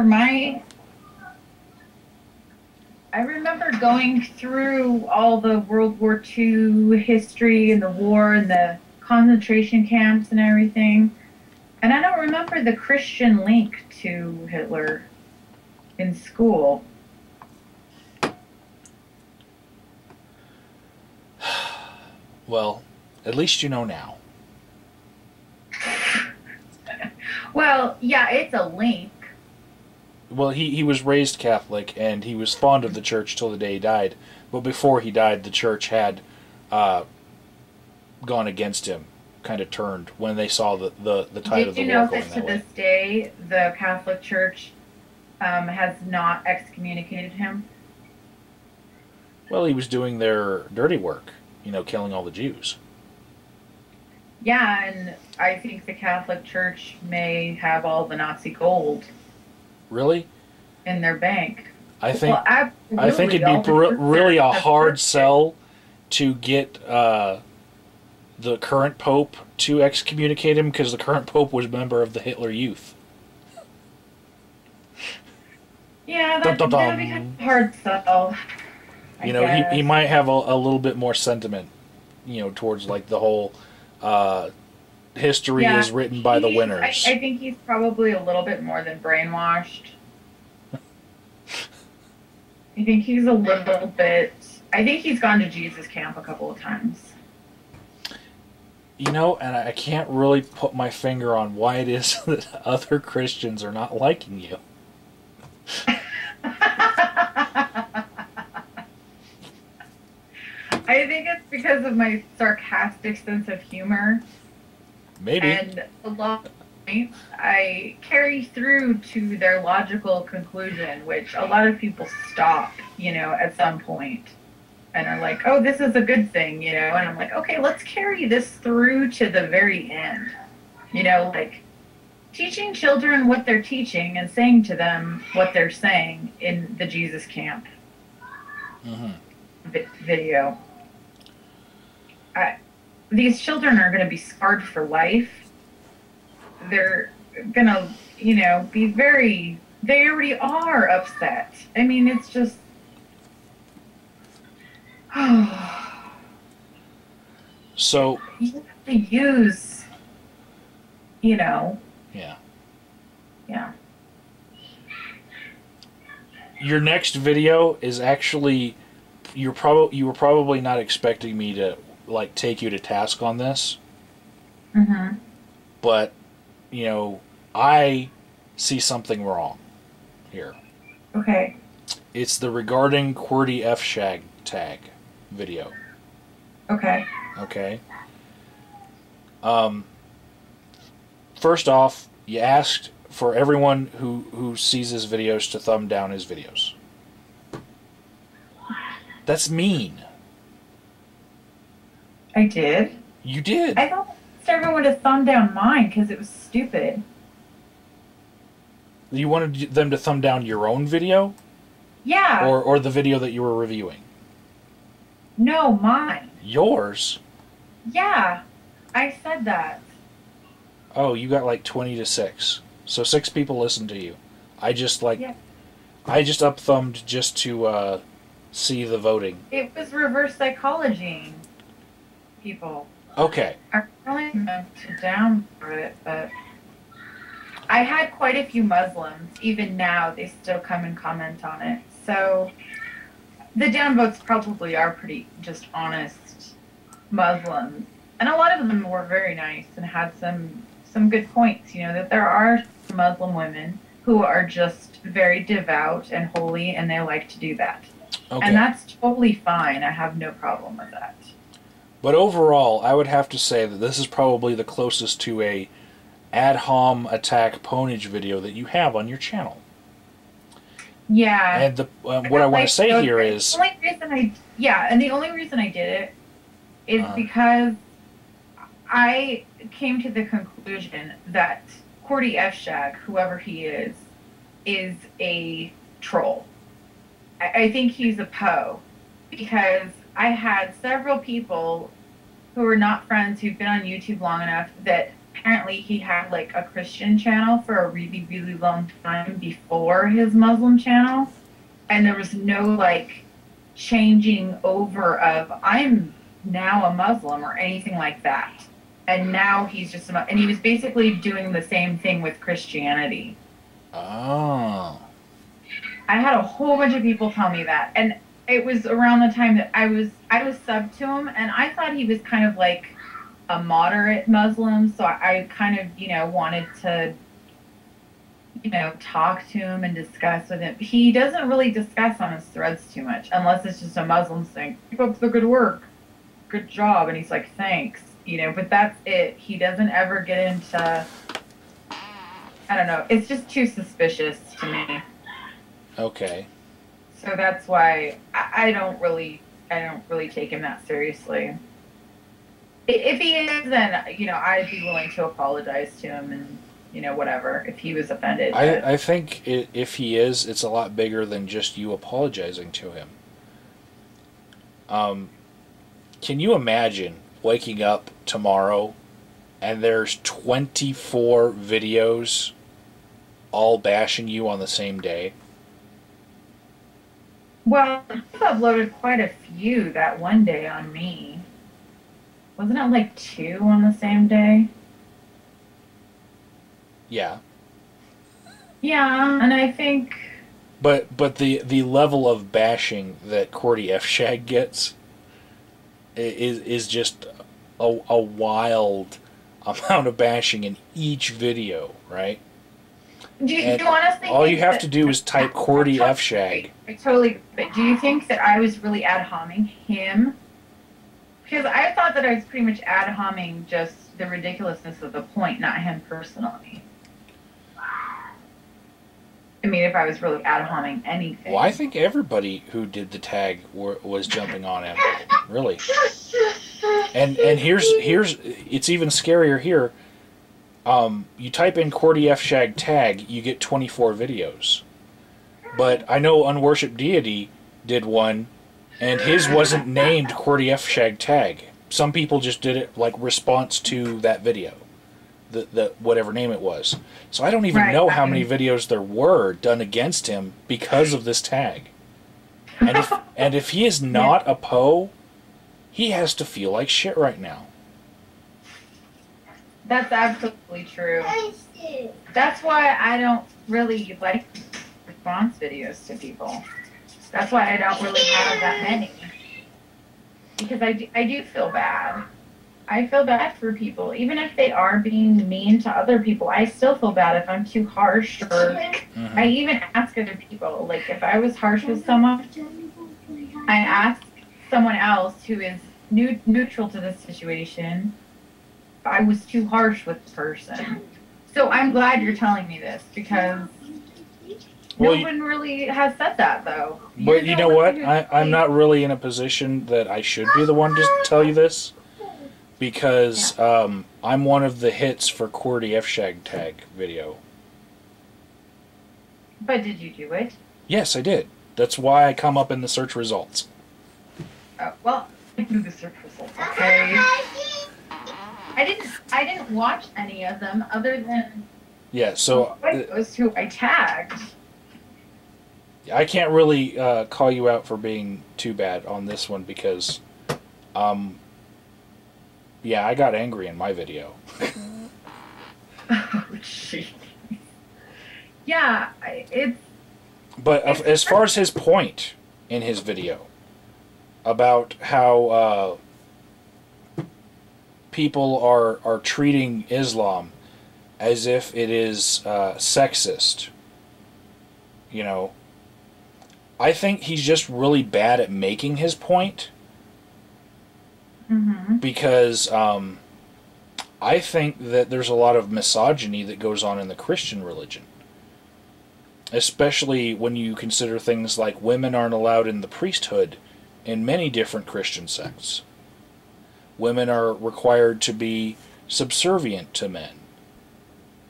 I remember going through all the World War II history and the war and the concentration camps and everything. And I don't remember the Christian link to Hitler in school. Well, at least you know now. Well, yeah, it's a link. Well, he was raised Catholic, and he was fond of the church till the day he died. But before he died, the church had gone against him, kind of turned, when they saw the tide of the war going that way. Did you know that to this day, the Catholic Church has not excommunicated him? Well, he was doing their dirty work, you know, killing all the Jews. Yeah, and I think the Catholic Church may have all the Nazi gold. Really? In their bank. I think Well, I think it'd be really a hard sell to get the current pope to excommunicate him, because the current pope was a member of the Hitler Youth. Yeah, that'd be kind of hard sell. You know, he might have a little bit more sentiment, you know, towards like the whole history is written by the winners. I think he's probably a little bit more than brainwashed. I think he's a little bit... I think he's gone to Jesus camp a couple of times. You know, and I can't really put my finger on why it is that other Christians are not liking you. I think it's because of my sarcastic sense of humor. Maybe. And a lot of points I carry through to their logical conclusion, which a lot of people stop, you know, at some point and are like, oh, this is a good thing, you know, and I'm like, okay, let's carry this through to the very end. You know, like teaching children what they're teaching and saying to them what they're saying in the Jesus camp video. These children are going to be scarred for life. They're going to, you know, be very, they already are upset. I mean, it's just, so you have to use, you know. Yeah. Yeah. Your next video is actually, you were probably not expecting me to like take you to task on this. Mm-hmm. But, you know, I see something wrong here. Okay. It's the regarding QWERTY F-Shag tag video. Okay. Okay. First off, you asked for everyone who sees his videos to thumb down his videos. That's mean. I did? You did. I thought everyone would have thumbed down mine because it was stupid. You wanted them to thumb down your own video? Yeah. Or the video that you were reviewing? No, mine. Yours? Yeah. I said that. Oh, you got like 20 to 6. So 6 people listened to you. I just Yeah. I just up-thumbed just to see the voting. It was reverse psychology, people. Okay. I really meant to downvote it, but I had quite a few Muslims. Even now, they still come and comment on it. So the downvotes probably are pretty just honest Muslims. And a lot of them were very nice and had some good points, you know, that there are Muslim women who are just very devout and holy, and they like to do that. Okay. And that's totally fine. I have no problem with that. But overall, I would have to say that this is probably the closest to a ad hom attack ponage video that you have on your channel. Yeah. And the what I want to say here is... The only reason I did it is because I came to the conclusion that Cordy F. Shag, whoever he is a troll. I think he's a Poe, because I had several people who were not friends who've been on YouTube long enough that apparently he had like a Christian channel for a really, really long time before his Muslim channel. And there was no like changing over of I'm now a Muslim or anything like that. And now he's just and he was basically doing the same thing with Christianity. Oh. I had a whole bunch of people tell me that, and it was around the time that I was subbed to him, and I thought he was kind of like a moderate Muslim, so I kind of, you know, wanted to, you know, talk to him and discuss with him. He doesn't really discuss on his threads too much, unless it's just a Muslim saying, keep up the good work, good job, and he's like, thanks, you know, but that's it. He doesn't ever get into, I don't know, it's just too suspicious to me. Okay. So that's why I don't really take him that seriously. If he is, then, you know, I'd be willing to apologize to him and, you know, whatever, if he was offended. I think if he is, it's a lot bigger than just you apologizing to him. Can you imagine waking up tomorrow and there's 24 videos all bashing you on the same day? Well, I've uploaded quite a few that one day on me. Wasn't it like 2 on the same day? Yeah. Yeah, and I think... But the level of bashing that Cordy F. Shag gets is just a wild amount of bashing in each video, right? Do you honestly all you think have that, to do is type Cordy F. Shag. I totally. But do you think that I was really ad homing him? Because I thought that I was pretty much ad homing just the ridiculousness of the point, not him personally. I mean, if I was really ad homing anything. Well, I think everybody who did the tag was jumping on him, really. And here's it's even scarier here. You type in Cordy F. Shag tag, you get 24 videos. But I know Unworshiped Deity did one, and his wasn't named Cordy F. Shag tag. Some people just did it like response to that video, the whatever name it was. So I don't even know how many videos there were done against him because of this tag. And if he is not a Poe, he has to feel like shit right now. That's absolutely true. That's why I don't really like response videos to people. That's why I don't really have that many. Because I do feel bad. I feel bad for people. Even if they are being mean to other people, I still feel bad if I'm too harsh. Or I even ask other people, like if I was harsh with someone, I ask someone else who is neutral to this situation, I was too harsh with the person. So I'm glad you're telling me this, because Well, no one really has said that, though. but you know what? I'm not really in a position that I should be the one to tell you this, because I'm one of the hits for QWERTY F-Shag tag video. But did you do it? Yes, I did. That's why I come up in the search results. Oh, well, I do the search results, okay? I didn't watch any of them other than Yeah, so those who I tagged. I can't really call you out for being too bad on this one because, yeah, I got angry in my video. Oh, jeez. Yeah, it's... But as far as his point in his video about how people are treating Islam as if it is sexist, you know, I think he's just really bad at making his point. Mm-hmm. Because I think that there's a lot of misogyny that goes on in the Christian religion. Especially when you consider things like women aren't allowed in the priesthood in many different Christian sects. Women are required to be subservient to men.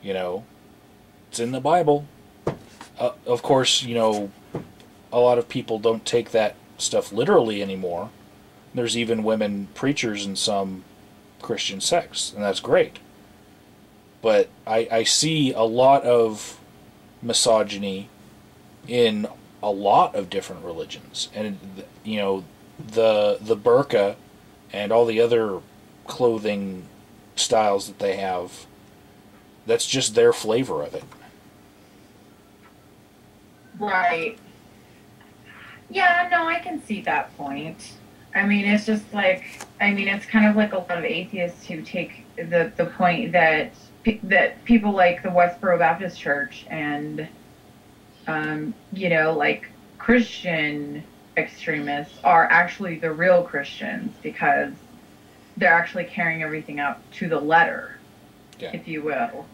You know, it's in the Bible. Of course, you know, a lot of people don't take that stuff literally anymore. There's even women preachers in some Christian sects, and that's great. But I see a lot of misogyny in a lot of different religions, and you know, the burqa and all the other clothing styles that they have, that's just their flavor of it. Right. Yeah, no, I can see that point. I mean, it's just like, I mean, it's kind of like a lot of atheists who take the point that people like the Westboro Baptist Church and, you know, like Christian extremists are actually the real Christians because they're actually carrying everything out to the letter, if you will.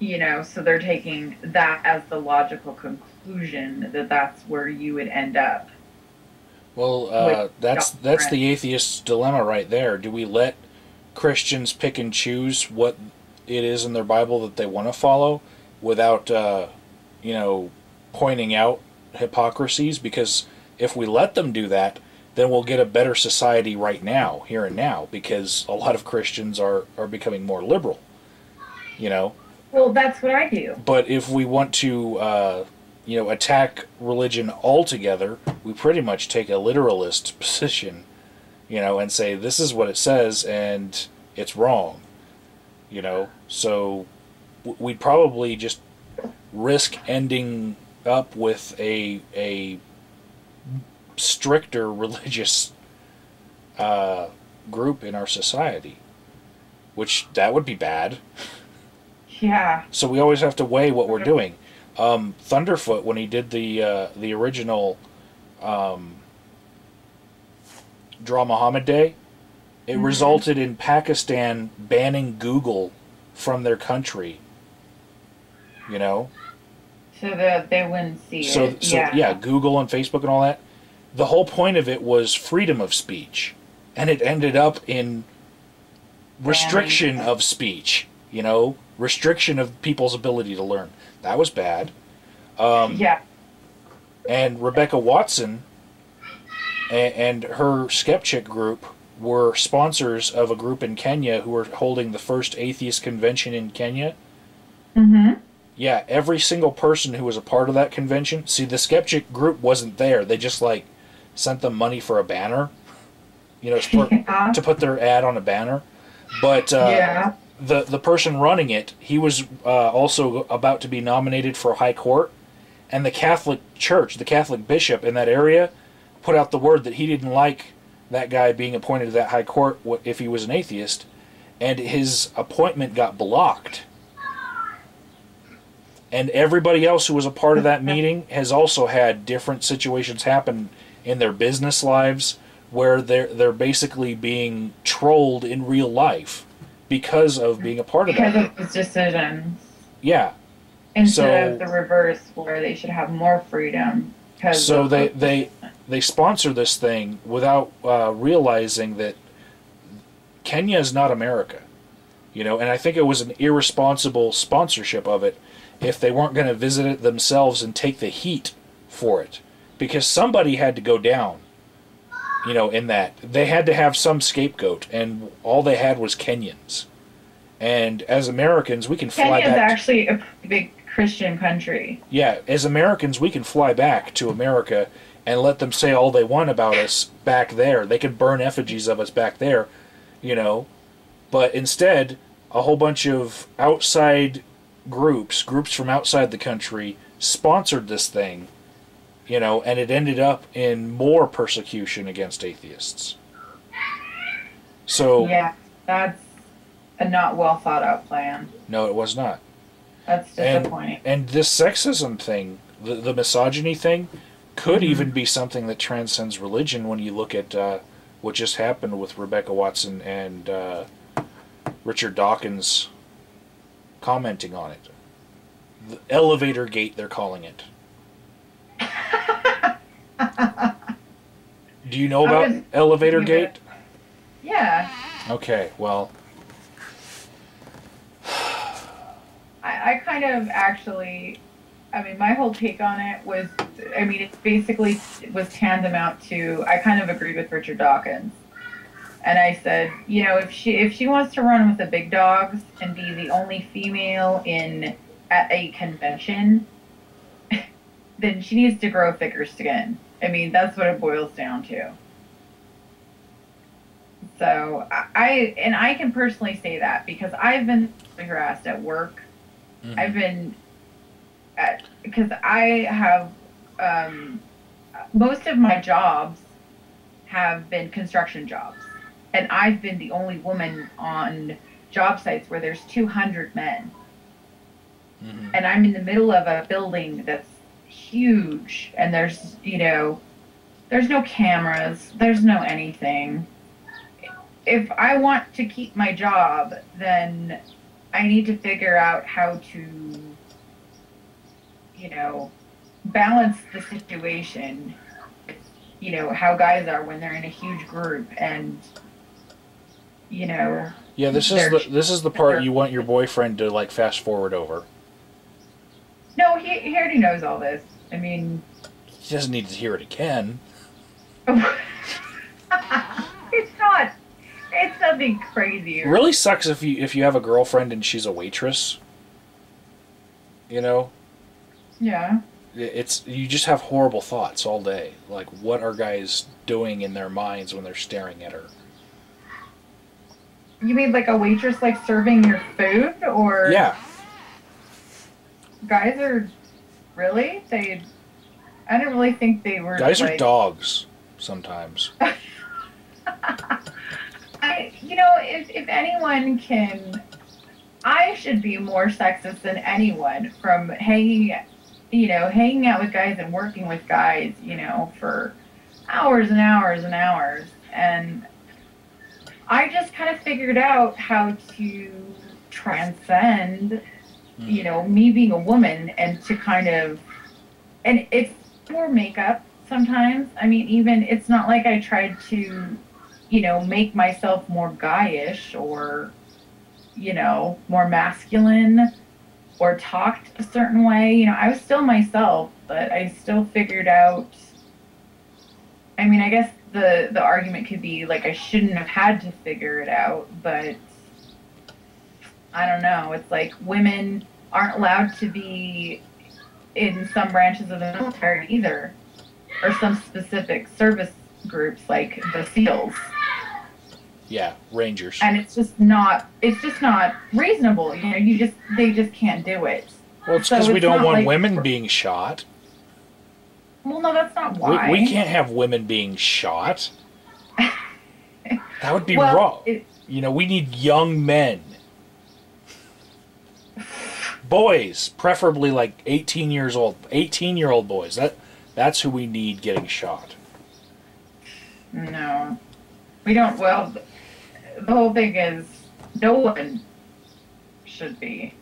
You know, so they're taking that as the logical conclusion that that's where you would end up. Well, that's the atheist's dilemma right there. Do we let Christians pick and choose what it is in their Bible that they want to follow without, you know, pointing out hypocrisies? Because if we let them do that, then we'll get a better society right now, here and now, because a lot of Christians are becoming more liberal, you know? Well, that's what I do. But if we want to, you know, attack religion altogether, we pretty much take a literalist position, you know, and say this is what it says and it's wrong, you know. So we'd probably just risk ending up with a stricter religious group in our society, which that would be bad. Yeah. So we always have to weigh what we're doing. Thunderfoot, when he did the original Draw Muhammad Day, it resulted in Pakistan banning Google from their country. You know? So that they wouldn't see So it. yeah, Google and Facebook and all that. The whole point of it was freedom of speech. And it ended up in restriction of speech, you know? Restriction of people's ability to learn. That was bad. Yeah. And Rebecca Watson and her Skeptic group were sponsors of a group in Kenya who were holding the first atheist convention in Kenya. Mm-hmm. Yeah, every single person who was a part of that convention. See, the Skeptic group wasn't there. They just, like, sent them money for a banner. You know, to put their ad on a banner. But the person running it, he was also about to be nominated for high court, and the Catholic Church, the Catholic bishop in that area, put out the word that he didn't like that guy being appointed to that high court if he was an atheist, and his appointment got blocked. And everybody else who was a part of that meeting has also had different situations happen in their business lives where they're basically being trolled in real life because of being a part of that. Because of those decisions. Yeah. instead of the reverse, where they should have more freedom. So they sponsor this thing without realizing that Kenya is not America, and I think it was an irresponsible sponsorship of it if they weren't going to visit it themselves and take the heat for it, because somebody had to go down, in that. They had to have some scapegoat, and all they had was Kenyans. And as Americans, we can fly back. Kenya's actually a big Christian country. Yeah, as Americans, we can fly back to America and let them say all they want about us back there. They can burn effigies of us back there, But instead, a whole bunch of outside groups from outside the country, sponsored this thing, and it ended up in more persecution against atheists. So yeah, that's a not well thought out plan. No, it was not. That's disappointing. And this sexism thing, the misogyny thing, could even be something that transcends religion when you look at what just happened with Rebecca Watson and Richard Dawkins commenting on it. The elevator gate, they're calling it. Do you know about elevator gate? Yeah. Okay, well... I kind of actually, my whole take on it was, it basically was tantamount to, I kind of agreed with Richard Dawkins. And I said, if she wants to run with the big dogs and be the only female at a convention, then she needs to grow thicker skin. That's what it boils down to. So I can personally say that because I've been harassed at work. Mm-hmm. I've been because I have most of my jobs have been construction jobs, and I've been the only woman on job sites where there's 200 men. Mm-hmm. And I'm in the middle of a building that's huge, and there's there's no cameras, there's no anything. If I want to keep my job, then I need to figure out how to, balance the situation with, how guys are when they're in a huge group, and, Yeah, this is the part you want your boyfriend to, fast forward over. No, he already knows all this. He doesn't need to hear it again. It's nothing crazy. It really sucks if you have a girlfriend and she's a waitress. Yeah. You just have horrible thoughts all day. Like, what are guys doing in their minds when they're staring at her? You mean like a waitress serving your food, or? Yeah. Guys are really? I didn't really think they were. Guys are dogs sometimes. If anyone can, I should be more sexist than anyone from hanging out with guys and working with guys, for hours and hours and hours. And I just kind of figured out how to transcend, me being a woman, and to kind of, and it's more makeup sometimes. Even, it's not like I tried to, make myself more guyish or, more masculine or talked a certain way. I was still myself, but I still figured out, I guess the argument could be I shouldn't have had to figure it out, but I don't know. It's women aren't allowed to be in some branches of the military either, or some specific service groups like the SEALs. Yeah, Rangers. And it's just not reasonable. They just can't do it. Well, it's because we don't want women being shot. Well, no, that's not why. We can't have women being shot. That would be wrong. We need young men. Boys, preferably 18 years old. 18-year-old boys. That's who we need getting shot. No. We don't, well, the whole thing is no one should be.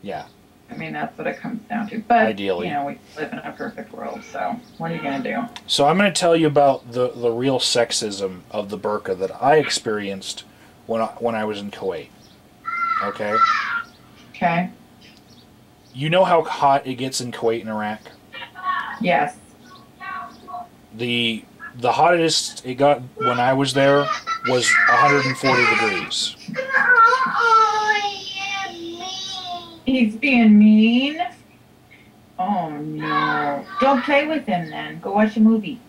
Yeah. I mean, that's what it comes down to. But, Ideally. you know, we live in a perfect world, so what are you going to do? So I'm going to tell you about the real sexism of the burqa that I experienced when I was in Kuwait. Okay? Okay. You know how hot it gets in Kuwait and Iraq? Yes. The hottest it got when I was there was 140 degrees. He's being mean. Oh, no. Don't play with him, then. Go watch a movie.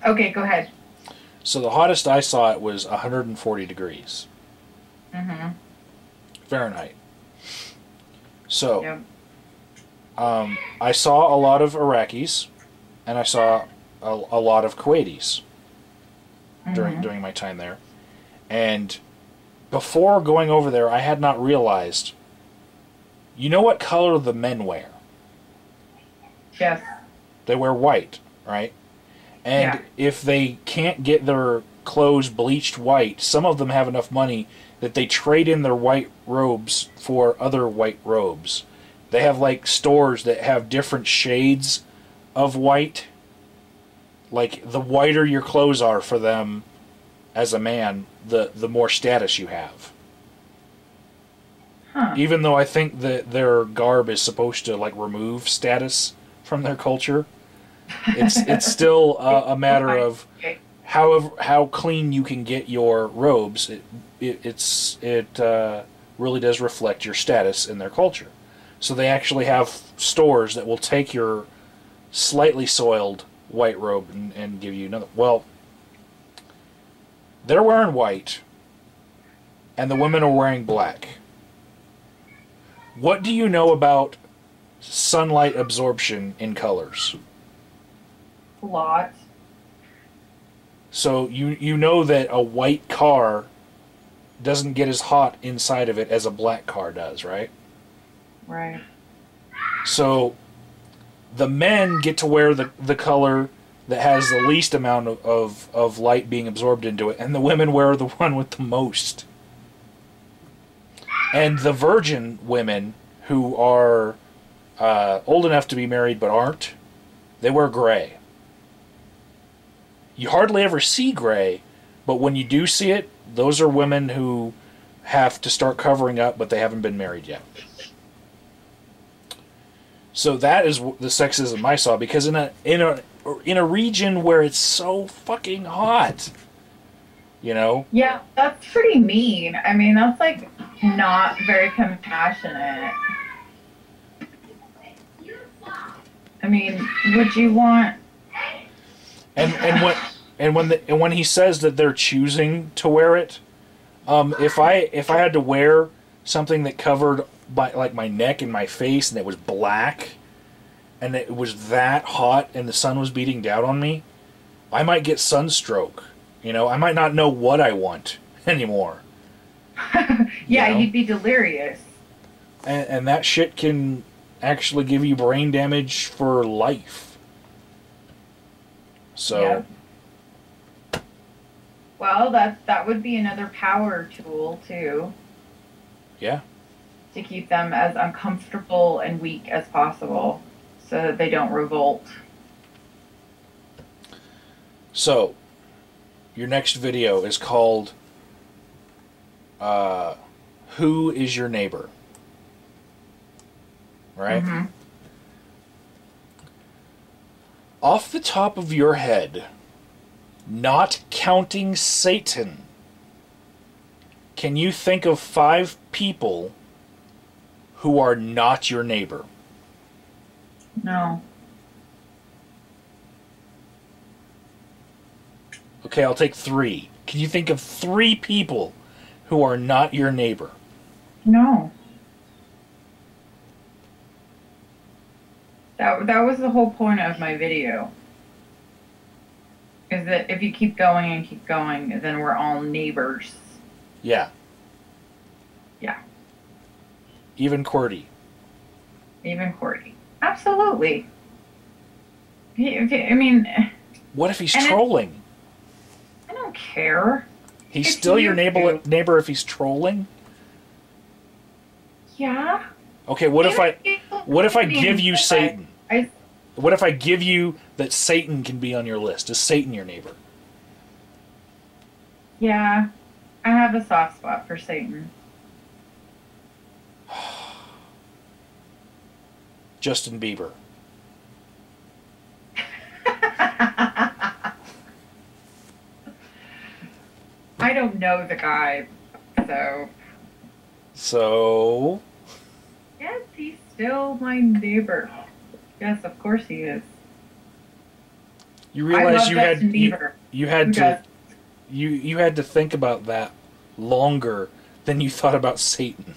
Okay, go ahead. So the hottest I saw it was 140 degrees. Mm-hmm. Fahrenheit. So, Yep. I saw a lot of Iraqis, and I saw a lot of Kuwaitis during my time there. And before going over there, I had not realized, you know what color the men wear? Yes. They wear white, right? And Yeah. if they can't get their clothes bleached white, some of them have enough money that they trade in their white robes for other white robes. They have like stores that have different shades of white. Like the whiter your clothes are for them as a man, the more status you have. Huh. Even though I think that their garb is supposed to like remove status from their culture, it's still a matter of how clean you can get your robes. It really does reflect your status in their culture. So they actually have stores that will take your slightly soiled white robe and give you another. Well, they're wearing white, and the women are wearing black. What do you know about sunlight absorption in colors? A lot. So you know that a white car doesn't get as hot inside of it as a black car does, right? Right. So the men get to wear the color that has the least amount of light being absorbed into it, and the women wear the one with the most. And the virgin women who are old enough to be married but aren't, they wear gray. You hardly ever see gray, but when you do see it, those are women who have to start covering up, but they haven't been married yet. So that is the sexism I saw, because in a region where it's so fucking hot, you know. Yeah, that's pretty mean. I mean, that's like not very compassionate. I mean, would you want? And when he says that they're choosing to wear it, if I had to wear something that covered my neck and my face and it was black, and it was that hot and the sun was beating down on me, I might get sunstroke. You know, I might not know what I want anymore. Yeah, you know? you'd be delirious. And that shit can actually give you brain damage for life. So. Yeah. Well, that would be another power tool too. Yeah. To keep them as uncomfortable and weak as possible, so that they don't revolt. So, your next video is called Who is Your Neighbor? Right? Mm-hmm. Off the top of your head, not counting Satan, can you think of 5 people who are not your neighbor? No. Okay, I'll take 3. Can you think of 3 people who are not your neighbor? No. That was the whole point of my video. Is that if you keep going and keep going, then we're all neighbors. Yeah. Yeah. Even QWERTY. Even QWERTY. Absolutely. I mean... What if he's trolling? I don't care. He's It's still your YouTube. neighbor if he's trolling? Yeah. Okay, what if I give you Satan? I What if I give you that Satan can be on your list? Is Satan your neighbor? yeah. I have a soft spot for Satan. Justin Bieber. I don't know the guy, so So, yes, he's still my neighbor. Yes, of course he is. you I realize love Justin Bieber. you Who had to does? you had to think about that longer than you thought about Satan.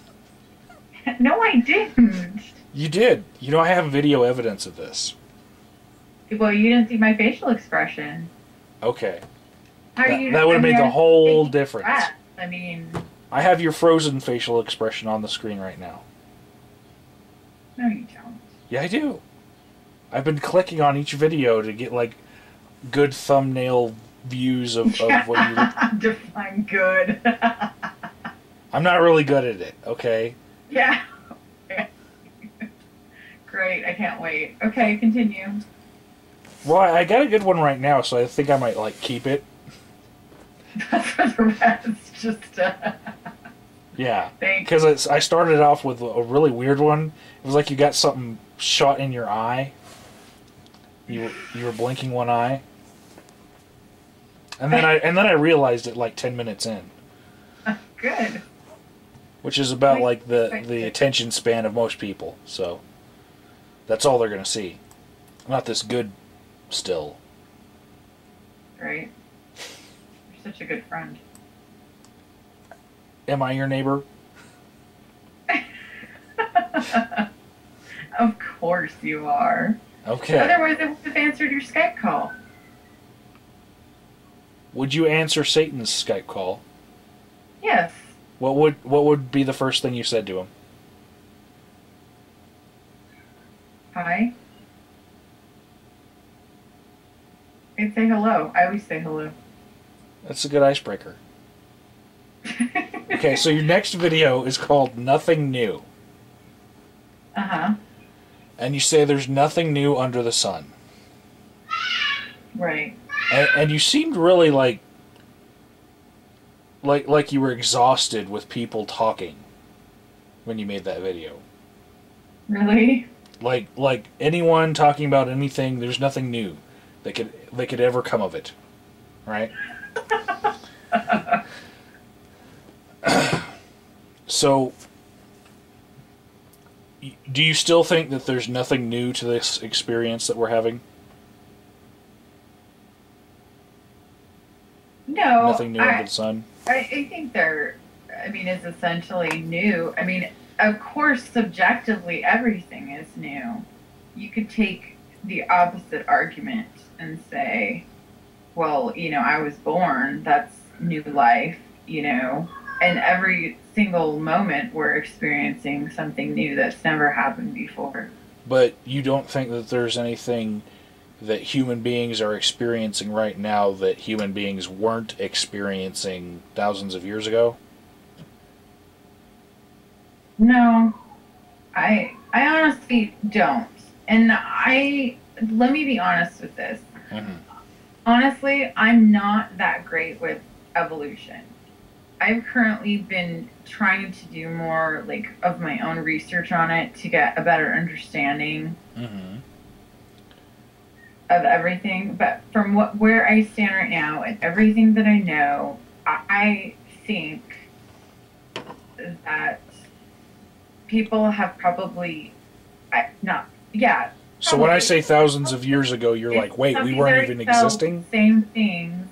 No, I didn't. You did. You know, I have video evidence of this. Well, you didn't see my facial expression. Okay. How That, you? that would have I mean, made the I was whole taking difference. breath. I mean, I have your frozen facial expression on the screen right now. no, you don't. Yeah, I do. I've been clicking on each video to get, like, good thumbnail views of what you... Define good. I'm not really good at it, okay? Yeah. Great. I can't wait. Okay, continue. Well, I got a good one right now, so I think I might, like, keep it. For the rest, just Yeah. thanks. Because I started off with a really weird one. It was like you got something shot in your eye. You were blinking one eye. And then I realized it like 10 minutes in. Good. Which is about like the attention span of most people. So that's all they're gonna see. Not this good still. Great. You're such a good friend. Am I your neighbor? Of course you are. Okay. Otherwise, I would have answered your Skype call. Would you answer Satan's Skype call? Yes. What would be the first thing you said to him? Hi. I'd say hello. I always say hello. That's a good icebreaker. Okay, so your next video is called Nothing New. Uh-huh. And you say there's nothing new under the sun. Right. And you seemed really like you were exhausted with people talking when you made that video. Really? Like anyone talking about anything, there's nothing new that could ever come of it. Right? So, do you still think that there's nothing new to this experience that we're having? No. Nothing new under the sun? I think is essentially new. I mean, of course, subjectively, everything is new. You could take the opposite argument and say, well, I was born, that's new life, and every single moment we're experiencing something new that's never happened before. But you don't think that there's anything that human beings are experiencing right now that human beings weren't experiencing thousands of years ago? No, I honestly don't. And let me be honest with this. Mm-hmm. Honestly, I'm not that great with evolution. I've currently been trying to do more of my own research on it to get a better understanding Mm-hmm. of everything. But from where I stand right now and everything that I know, I think that people have probably So when I say thousands of years ago, you're like, wait, we weren't even existing? The same things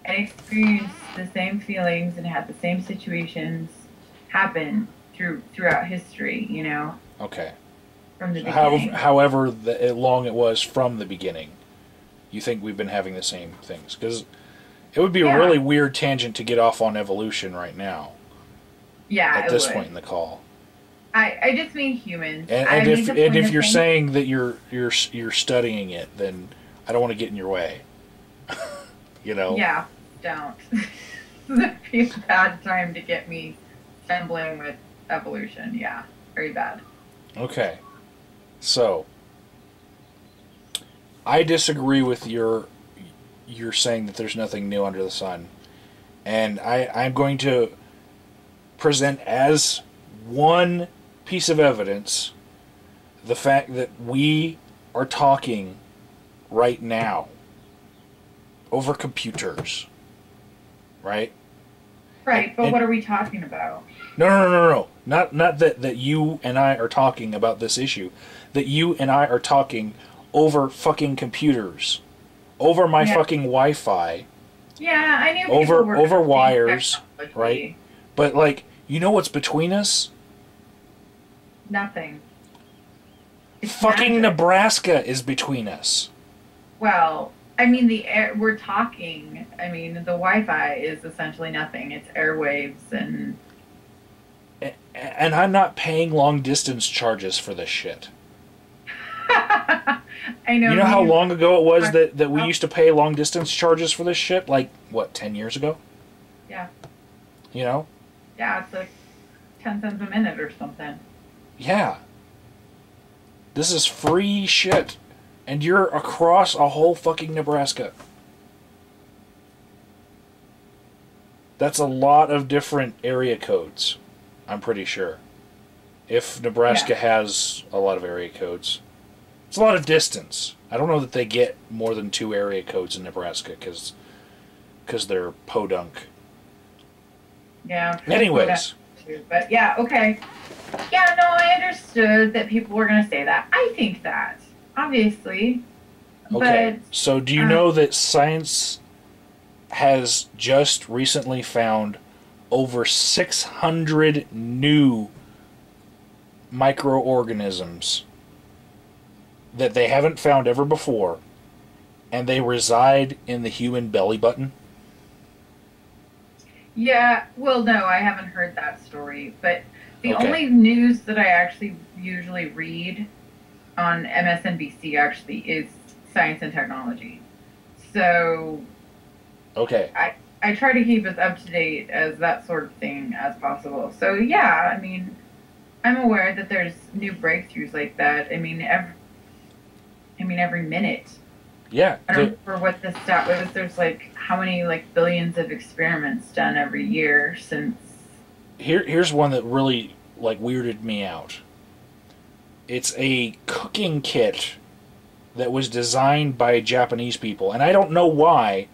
and experienced the same feelings and had the same situations happen throughout history, Okay. from the beginning. However long it was from the beginning, you think we've been having the same things? Because it would be a really weird tangent to get off on evolution right now. Yeah, At this point in the call. I just mean humans. And if you're saying that you're studying it, then I don't want to get in your way. Yeah, don't. It'd be a bad time to get me stumbling with evolution. Yeah. Very bad. Okay. So, I disagree with you're saying that there's nothing new under the sun. And I'm going to present as one piece of evidence the fact that we are talking right now over computers. Right? Right, but what are we talking about? No. Not that you and I are talking about this issue. That you and I are talking over fucking computers. Over my fucking Wi-Fi. Yeah, I knew over people were over using wires, technology. right? But like, you know what's between us? Nothing. It's Fucking magic. Nebraska is between us. Well, I mean, the air we're talking. I mean, the Wi-Fi is essentially nothing. It's airwaves and. And I'm not paying long distance charges for this shit. I know. You know how long ago it was that we used to pay long distance charges for this shit? Like, what, 10 years ago? Yeah. You know? Yeah, it's like 10 cents a minute or something. Yeah. This is free shit. And you're across a whole fucking Nebraska. That's a lot of different area codes, I'm pretty sure. If Nebraska has a lot of area codes. It's a lot of distance. I don't know that they get more than 2 area codes in Nebraska because they're podunk. Yeah. Anyways. But yeah, okay. Yeah, no, I understood that people were going to say that. I think that, obviously. Okay. But, So do you know that science has just recently found over 600 new microorganisms that they haven't found ever before, and they reside in the human belly button? Yeah, well, no, I haven't heard that story. But the Okay. only news that I actually usually read on MSNBC actually is science and technology. So Okay. I try to keep as up to date as that sort of thing as possible. So yeah, I mean, I'm aware that there's new breakthroughs like that. I mean, every minute. Yeah. I don't remember what the stat was. There's like how many like billions of experiments done every year since. Here's one that really like weirded me out. It's a cooking kit that was designed by Japanese people, and I don't know why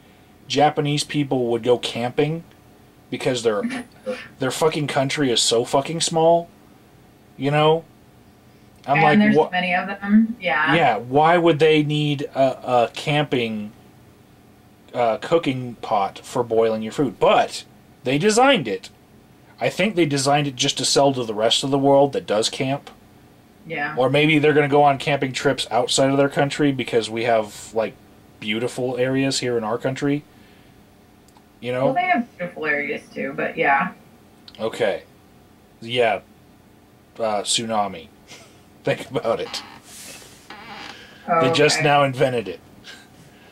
Japanese people would go camping because their fucking country is so fucking small. You know? I'm and like, there's what? many of them. Yeah. Yeah, why would they need a camping cooking pot for boiling your food? But they designed it. I think they designed it just to sell to the rest of the world that does camp. Yeah. Or maybe they're going to go on camping trips outside of their country because we have, like, beautiful areas here in our country. You know? Well, they have beautiful areas too, but yeah. Okay. Yeah. Tsunami. Think about it. Oh, They just okay. now invented it.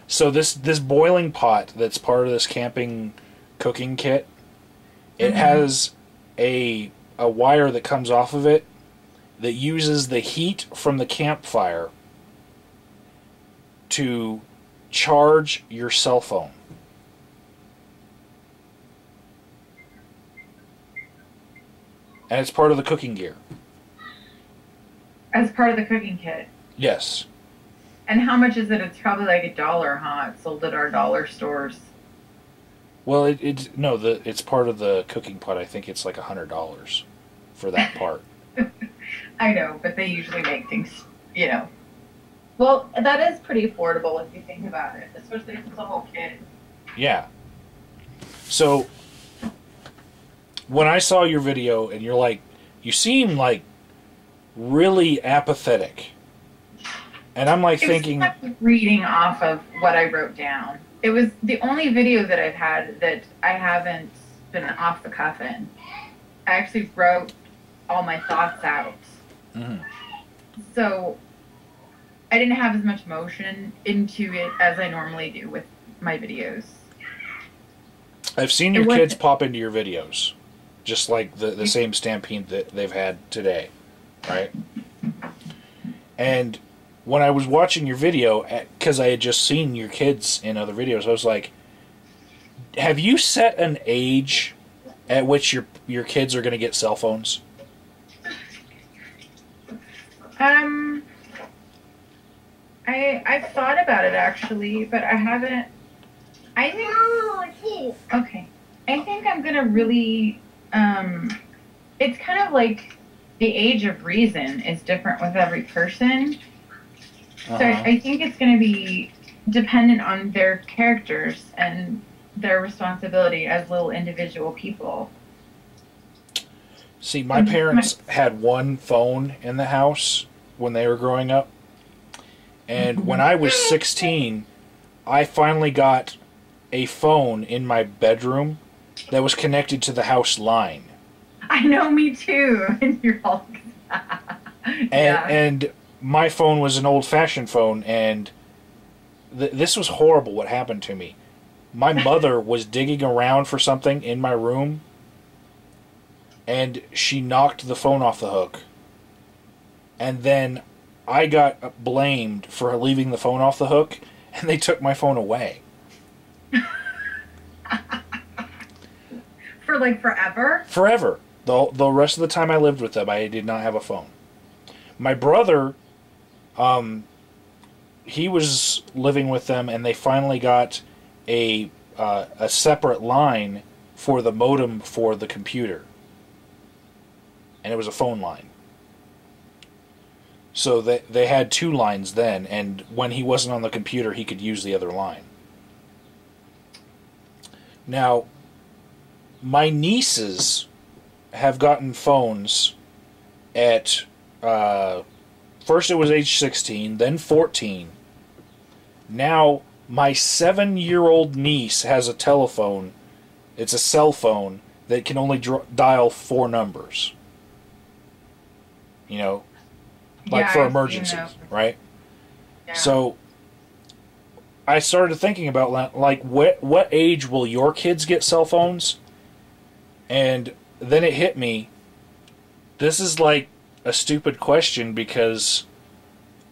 So this boiling pot that's part of this camping cooking kit, it has a wire that comes off of it that uses the heat from the campfire to charge your cell phone. And it's part of the cooking gear. As part of the cooking kit. Yes. And how much is it? It's probably like $1, huh? It's sold at our dollar stores. Well, it's part of the cooking pot. I think it's like $100 for that part. I know, but they usually make things, you know. Well, that is pretty affordable if you think about it, especially if it's a whole kit. Yeah. So, when I saw your video and you're like, you seem like really apathetic. And I'm like thinking, It's not reading off of what I wrote down. It was the only video that I've had that I haven't been off the cuff in. I actually wrote all my thoughts out. Mhm. So I didn't have as much motion into it as I normally do with my videos. I've seen your It was- kids pop into your videos. Just like the same stampede that they've had today. right? And when I was watching your video, because I had just seen your kids in other videos, I was like, have you set an age at which your kids are going to get cell phones? I've thought about it actually, but I haven't. I think okay. I think I'm gonna really. It's kind of like the age of reason is different with every person. So I think it's gonna be dependent on their characters and their responsibility as little individual people. See, my parents had one phone in the house when they were growing up. And when I was 16, I finally got a phone in my bedroom that was connected to the house line. I know, me too. And you're all... And my phone was an old-fashioned phone, and this was horrible what happened to me. My mother was digging around for something in my room, and she knocked the phone off the hook. And then I got blamed for leaving the phone off the hook, and they took my phone away. For like forever? Forever. The rest of the time I lived with them, I did not have a phone. My brother, he was living with them, and they finally got a separate line for the modem for the computer. And it was a phone line. So they had two lines then, and when he wasn't on the computer, he could use the other line. Now, my nieces have gotten phones at, first it was age 16, then 14. Now, my 7-year-old niece has a telephone. It's a cell phone that can only dial 4 numbers. You know, like for emergencies, right? Yeah. So I started thinking about, like, what age will your kids get cell phones? And then it hit me. This is like a stupid question because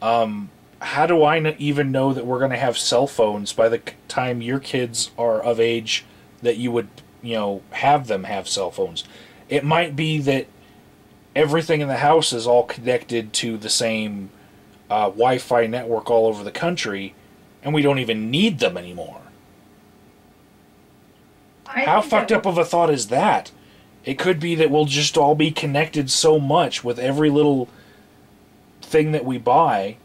how do I even know that we're going to have cell phones by the time your kids are of age that you would, have them have cell phones? It might be that everything in the house is all connected to the same Wi-Fi network all over the country, and we don't even need them anymore. How fucked up of a thought is that? It could be that we'll just all be connected so much with every little thing that we buy.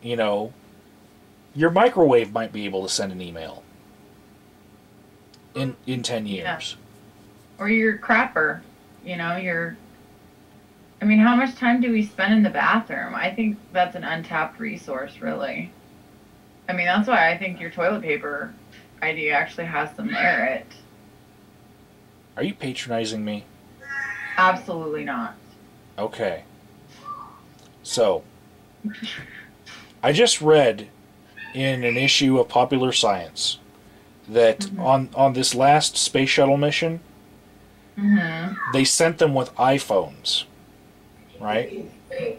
Your microwave might be able to send an email in 10 years. Yeah. Or your crapper, how much time do we spend in the bathroom? I think that's an untapped resource, really. That's why I think your toilet paper idea actually has some merit. Are you patronizing me? Absolutely not. Okay. So, I just read in an issue of Popular Science that on this last space shuttle mission, they sent them with iPhones, right?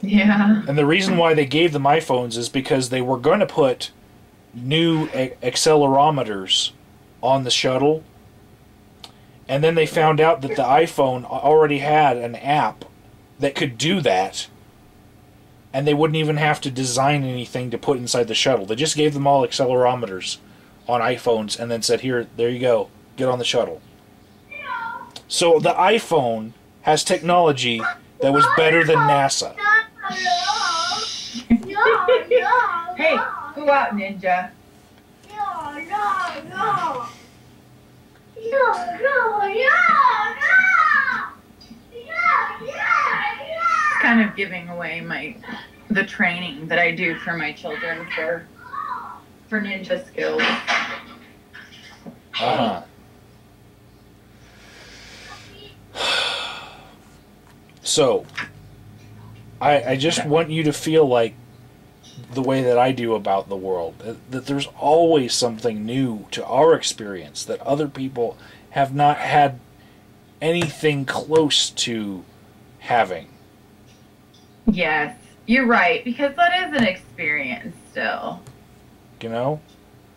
Yeah. And the reason why they gave them iPhones is because they were going to put new accelerometers on the shuttle, and then they found out that the iPhone already had an app that could do that, and they wouldn't even have to design anything to put inside the shuttle. They just gave them all accelerometers on iPhones and then said, here, there you go, get on the shuttle. So the iPhone has technology that was better than NASA. Hey, go out, Ninja. Kind of giving away the training that I do for my children for ninja skills. So, I just want you to feel like the way that I do about the world, that there's always something new to our experience that other people have not had anything close to having. Yes, you're right, because that is an experience still. You know?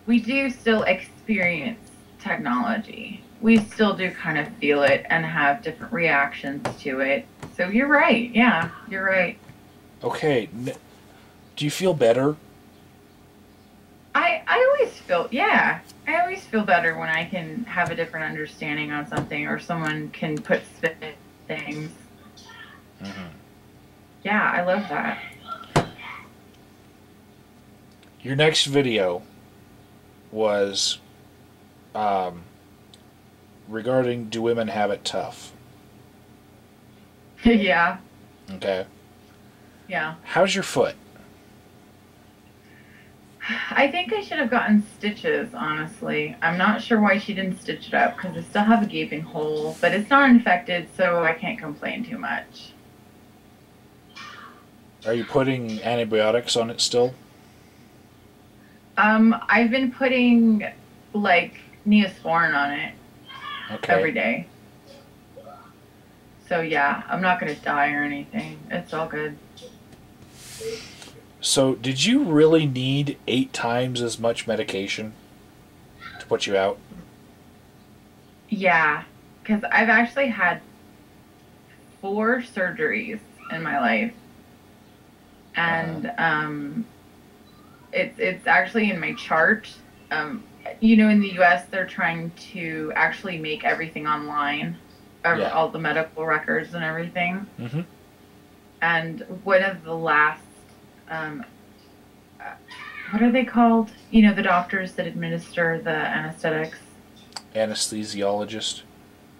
We do still experience technology. We still do kind of feel it and have different reactions to it. So you're right. Yeah, you're right. Okay. Do you feel better? I always feel, yeah, I always feel better when I can have a different understanding on something or someone can put spin on things. Mm-hmm. Yeah, I love that. Your next video was um, regarding do women have it tough? Yeah, Okay. yeah. How's your foot? I think I should have gotten stitches, honestly. I'm not sure why she didn't stitch it up because I still have a gaping hole, but it's not infected, so I can't complain too much. Are you putting antibiotics on it still? I've been putting like Neosporin on it every Okay. day. So yeah, I'm not gonna die or anything. It's all good. So, did you really need 8 times as much medication to put you out? Yeah, because I've actually had 4 surgeries in my life, and it's actually in my chart. In the U.S., they're trying to actually make everything online, Yeah. all the medical records and everything. Mm-hmm. And one of the last, um, what are they called? The doctors that administer the anesthetics. Anesthesiologist.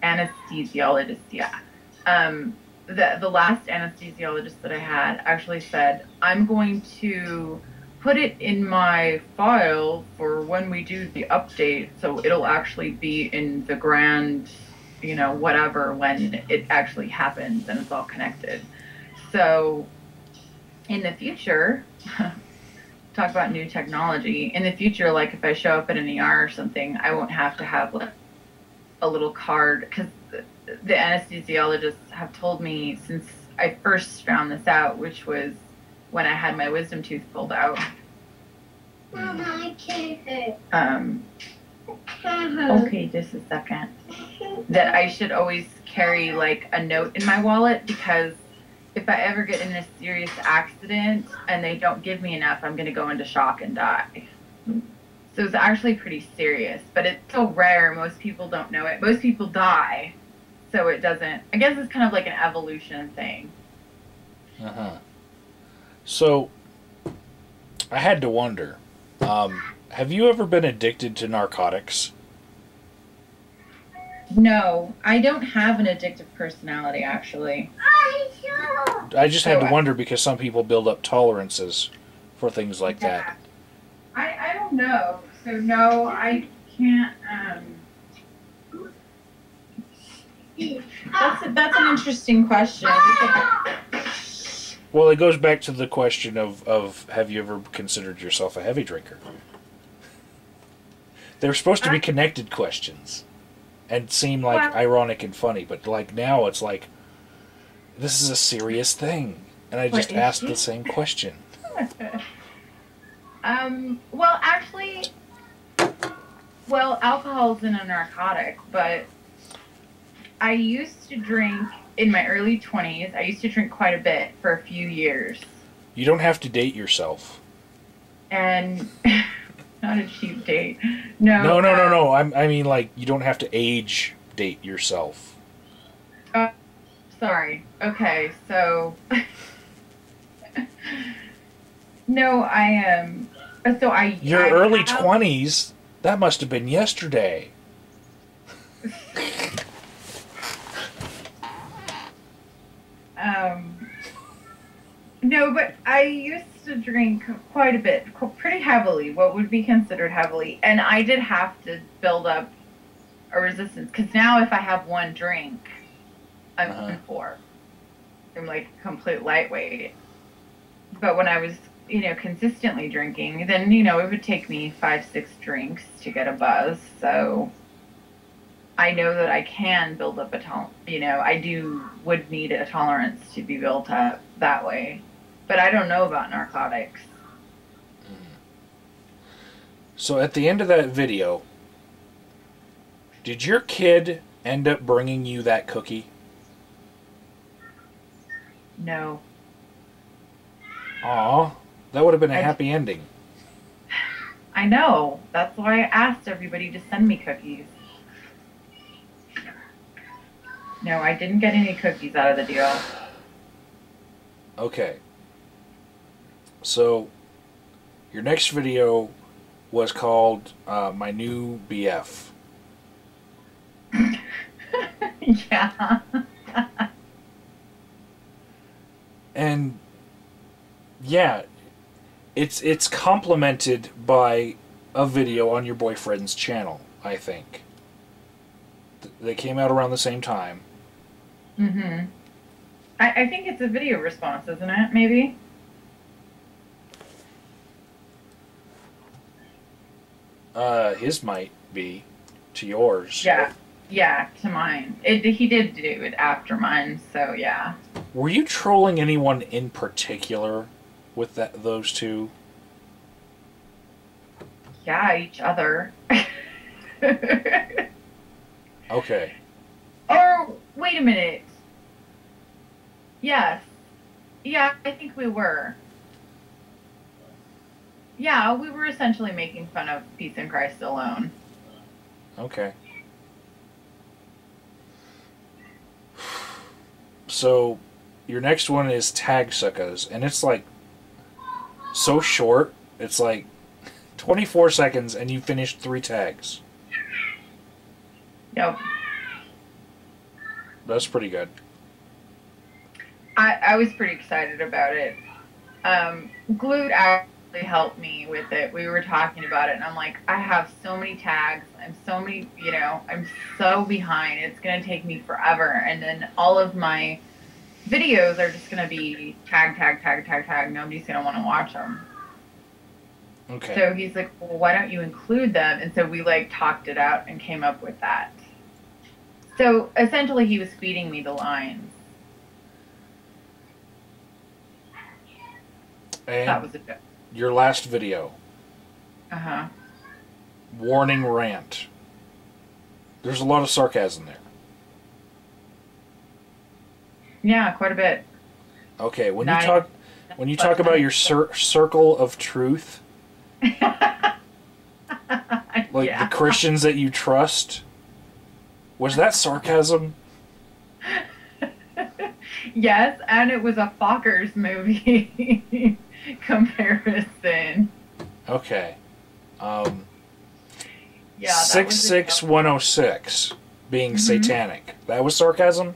Anesthesiologist, yeah. The last anesthesiologist that I had actually said, I'm going to put it in my file for when we do the update, so it'll actually be in the grand, whatever, when it actually happens and it's all connected. So in the future, talk about new technology, in the future, like if I show up at an ER or something, I won't have to have like a little card, because the anesthesiologists have told me since I first found this out, which was when I had my wisdom tooth pulled out. Mama, I can't. Okay, just a second. That I should always carry like a note in my wallet, because if I ever get in a serious accident and they don't give me enough, I'm going to go into shock and die. So it's actually pretty serious, but it's so rare. Most people don't know it. Most people die, so it doesn't. I guess it's kind of like an evolution thing. Uh-huh. So, I had to wonder, have you ever been addicted to narcotics? No, I don't have an addictive personality, actually. I just had So to wonder because some people build up tolerances for things like that. I don't know. So no, I can't. That's an interesting question. Well, it goes back to the question of have you ever considered yourself a heavy drinker? They're supposed to be connected questions and seem like ironic and funny, but like now it's like this is a serious thing, and I just asked the same question. Well, actually, alcohol isn't a narcotic, but I used to drink in my early 20s. I used to drink quite a bit for a few years. You don't have to date yourself. And not a cheap date. No. No. I mean, like, you don't have to age date yourself. Sorry. Okay, so no, I am. So I. Your early 20s. That must have been yesterday. No, but I used to drink quite a bit, pretty heavily, what would be considered heavily, and I did have to build up a resistance, because now if I have one drink, I'm four. I'm like complete lightweight. But when I was, consistently drinking, then, it would take me 5, 6 drinks to get a buzz, so I know that I can build up would need a tolerance to be built up that way. But I don't know about narcotics. So at the end of that video, did your kid end up bringing you that cookie? No. Aw, that would have been a happy ending. I know. That's why I asked everybody to send me cookies. No, I didn't get any cookies out of the deal. Okay. So, your next video was called My New BF. Yeah. And, yeah, it's complemented by a video on your boyfriend's channel, I think. They came out around the same time. Mm-hmm. I think it's a video response, isn't it? Maybe? His might be to yours. Yeah. Yeah, to mine. He did do it after mine, so yeah. Were you trolling anyone in particular with those two? Yeah, each other. Okay. Or, wait a minute. Yes. Yeah, I think we were. Yeah, we were essentially making fun of Peace in Christ alone. Okay. So, your next one is Tag Suckers, and it's like so short. It's like 24 seconds, and you finished 3 tags. Yep. That's pretty good. I was pretty excited about it. Glued actually helped me with it. We were talking about it, and I'm like, I have so many tags. I'm so behind. It's going to take me forever. And then all of my videos are just going to be tag. Nobody's going to want to watch them. Okay. So he's like, well, why don't you include them? And so we talked it out and came up with that. So essentially he was feeding me the lines. And that was a joke. Your last video. Uh-huh. Warning rant. There's a lot of sarcasm there. Yeah, quite a bit. Okay, when you talk about your circle of truth, like the Christians that you trust, was that sarcasm? Yes, and it was a Fockers movie comparison. Okay. Yeah, 66106 being satanic. That was sarcasm?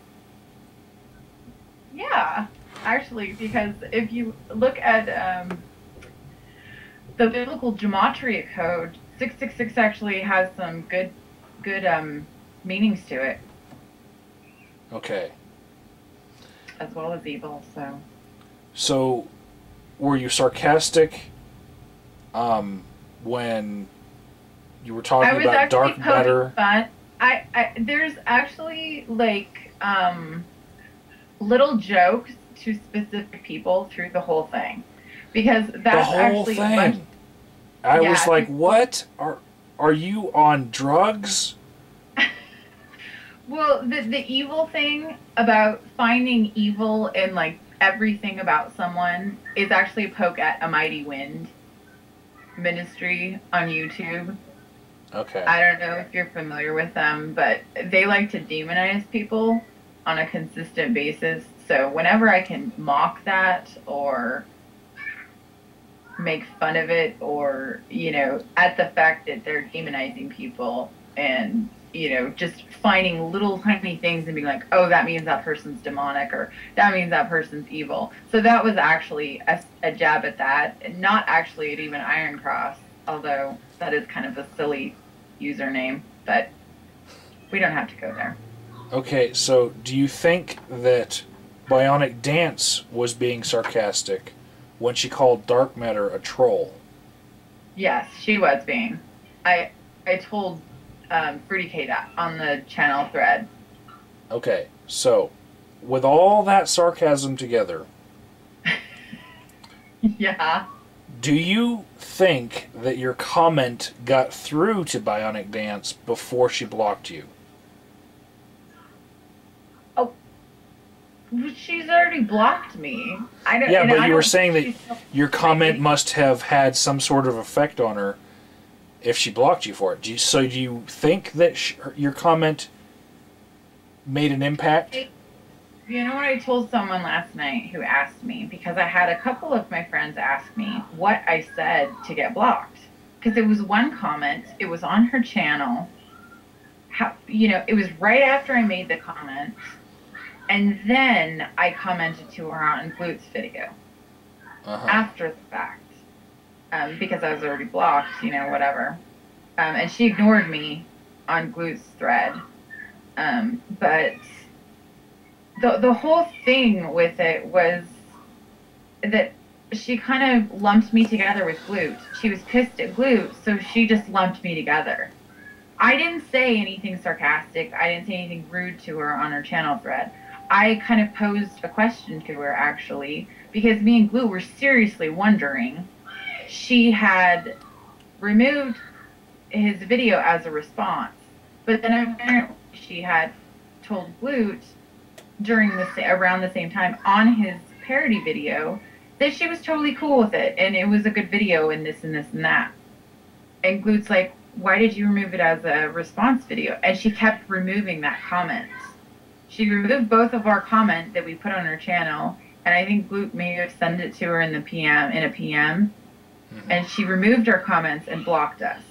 Yeah, actually, because if you look at the biblical gematria code, 666 actually has some good meanings to it. Okay. As well as evil, so. So, were you sarcastic when you were talking about dark matter? Fun. There's actually little jokes to specific people through the whole thing, because that's the whole actually thing. I was like, what? Are you on drugs? Well, the evil thing about finding evil in everything about someone is actually a poke at A Mighty Wind ministry on YouTube. Okay. I don't know if you're familiar with them, but they like to demonize people on a consistent basis. So whenever I can mock that or make fun of it, or, at the fact that they're demonizing people and, just finding little tiny things and being like, oh, that means that person's demonic, or that means that person's evil. So that was actually a jab at that, and not actually at even Iron Cross, although that is kind of a silly username, but we don't have to go there. Okay, so do you think that Bionic Dance was being sarcastic when she called Dark Matter a troll? Yes, she was being. I told Fruity K that on the channel thread. Okay, so with all that sarcasm together, Yeah. do you think that your comment got through to Bionic Dance before she blocked you? Oh, she's already blocked me. I don't. Yeah, and but I you were don't saying think that she's so your comment crazy. must have had some sort of effect on her if she blocked you for it. So do you think that your comment made an impact? You know what I told someone last night who asked me, because I had a couple of my friends ask me what I said to get blocked. Because it was one comment, it was on her channel. It was right after I made the comment, and then I commented to her on Glute's video after the fact, because I was already blocked, whatever. And she ignored me on Glute's thread. But the whole thing with it was that she kind of lumped me together with Glute. She was pissed at Glute, so she just lumped me together. I didn't say anything sarcastic. I didn't say anything rude to her on her channel thread. I kind of posed a question to her, actually, because me and Glute were seriously wondering. She had removed his video as a response, but then apparently she had told Glute around the same time on his parody video that she was totally cool with it and it was a good video and this and this and that. And Glute's like, why did you remove it as a response video? And she kept removing that comment. She removed both of our comments that we put on her channel, and I think Glute may have sent it to her in a PM, and she removed our comments and blocked us.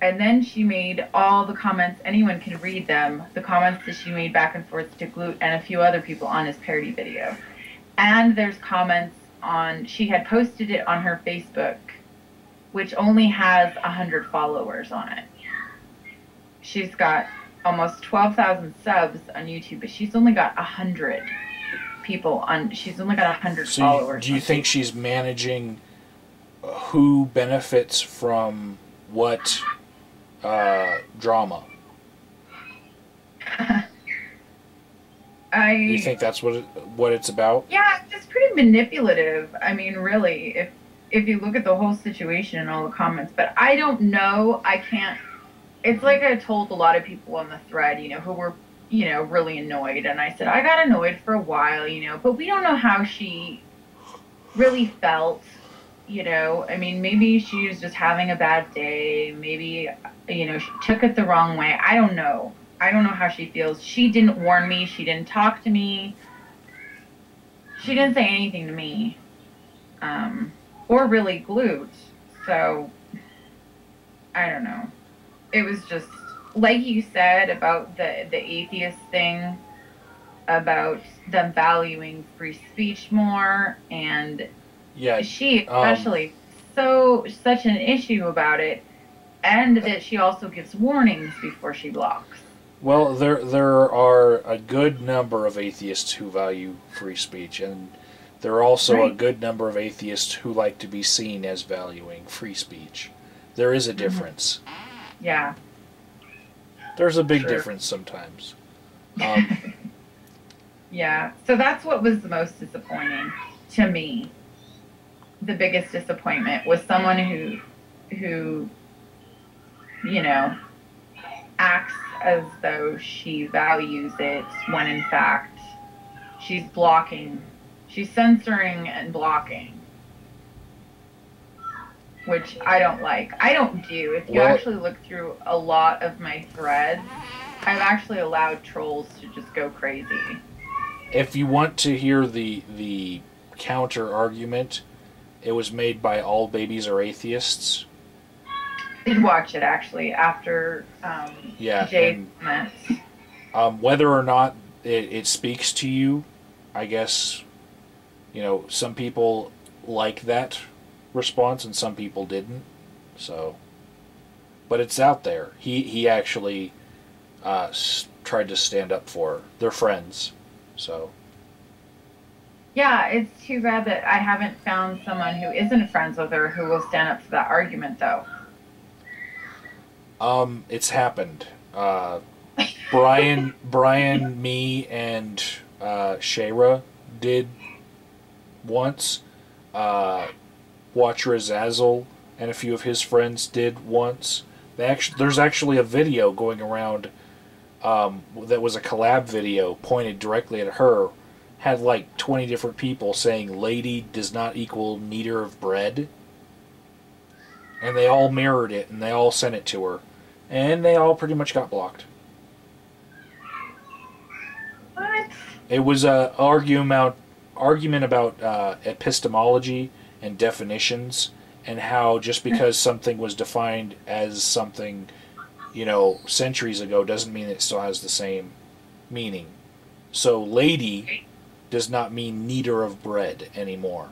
And then she made all the comments, anyone can read them, the comments that she made back and forth to Glute and a few other people on his parody video. And there's comments she had posted it on her Facebook, which only has 100 followers on it. She's got almost 12,000 subs on YouTube, but she's only got 100 she's only got 100 followers. Do you think she's managing who benefits from what drama? You think that's what it's about? Yeah, it's pretty manipulative. I mean, really, if you look at the whole situation and all the comments. But I don't know. I can't. It's like I told a lot of people on the thread, who were, really annoyed. And I said, I got annoyed for a while, but we don't know how she really felt, I mean, maybe she was just having a bad day. Maybe, she took it the wrong way. I don't know. I don't know how she feels. She didn't warn me. She didn't talk to me. She didn't say anything to me. Or really Glute. So, I don't know. It was just, like you said about the atheist thing, about them valuing free speech more, and she especially such an issue about it, and that she also gives warnings before she blocks. Well, there are a good number of atheists who value free speech, and there are also a good number of atheists who like to be seen as valuing free speech. There is a difference. Yeah. There's a big difference sometimes. Yeah. So that's what was the most disappointing to me. The biggest disappointment was someone who acts as though she values it when in fact she's censoring and blocking, which I don't like. I don't do. If you actually look through a lot of my threads, I've actually allowed trolls to just go crazy. If you want to hear the counter argument, it was made by All Babies Are Atheists. I did watch it actually after Jay's comments. Whether or not it speaks to you, I guess, some people like that response and some people didn't. So, but it's out there. He actually tried to stand up for her. They're friends, so. Yeah, it's too bad that I haven't found someone who isn't friends with her who will stand up for that argument, though. It's happened. Brian, me, and Shayra did once. Watcher Azazel and a few of his friends did once. There's actually a video going around that was a collab video pointed directly at her. Had like 20 different people saying "lady does not equal kneader of bread," and they all mirrored it and they all sent it to her, and they all pretty much got blocked. What? It was a argument about epistemology and definitions, and how just because something was defined as something, centuries ago doesn't mean it still has the same meaning. So lady does not mean kneader of bread anymore.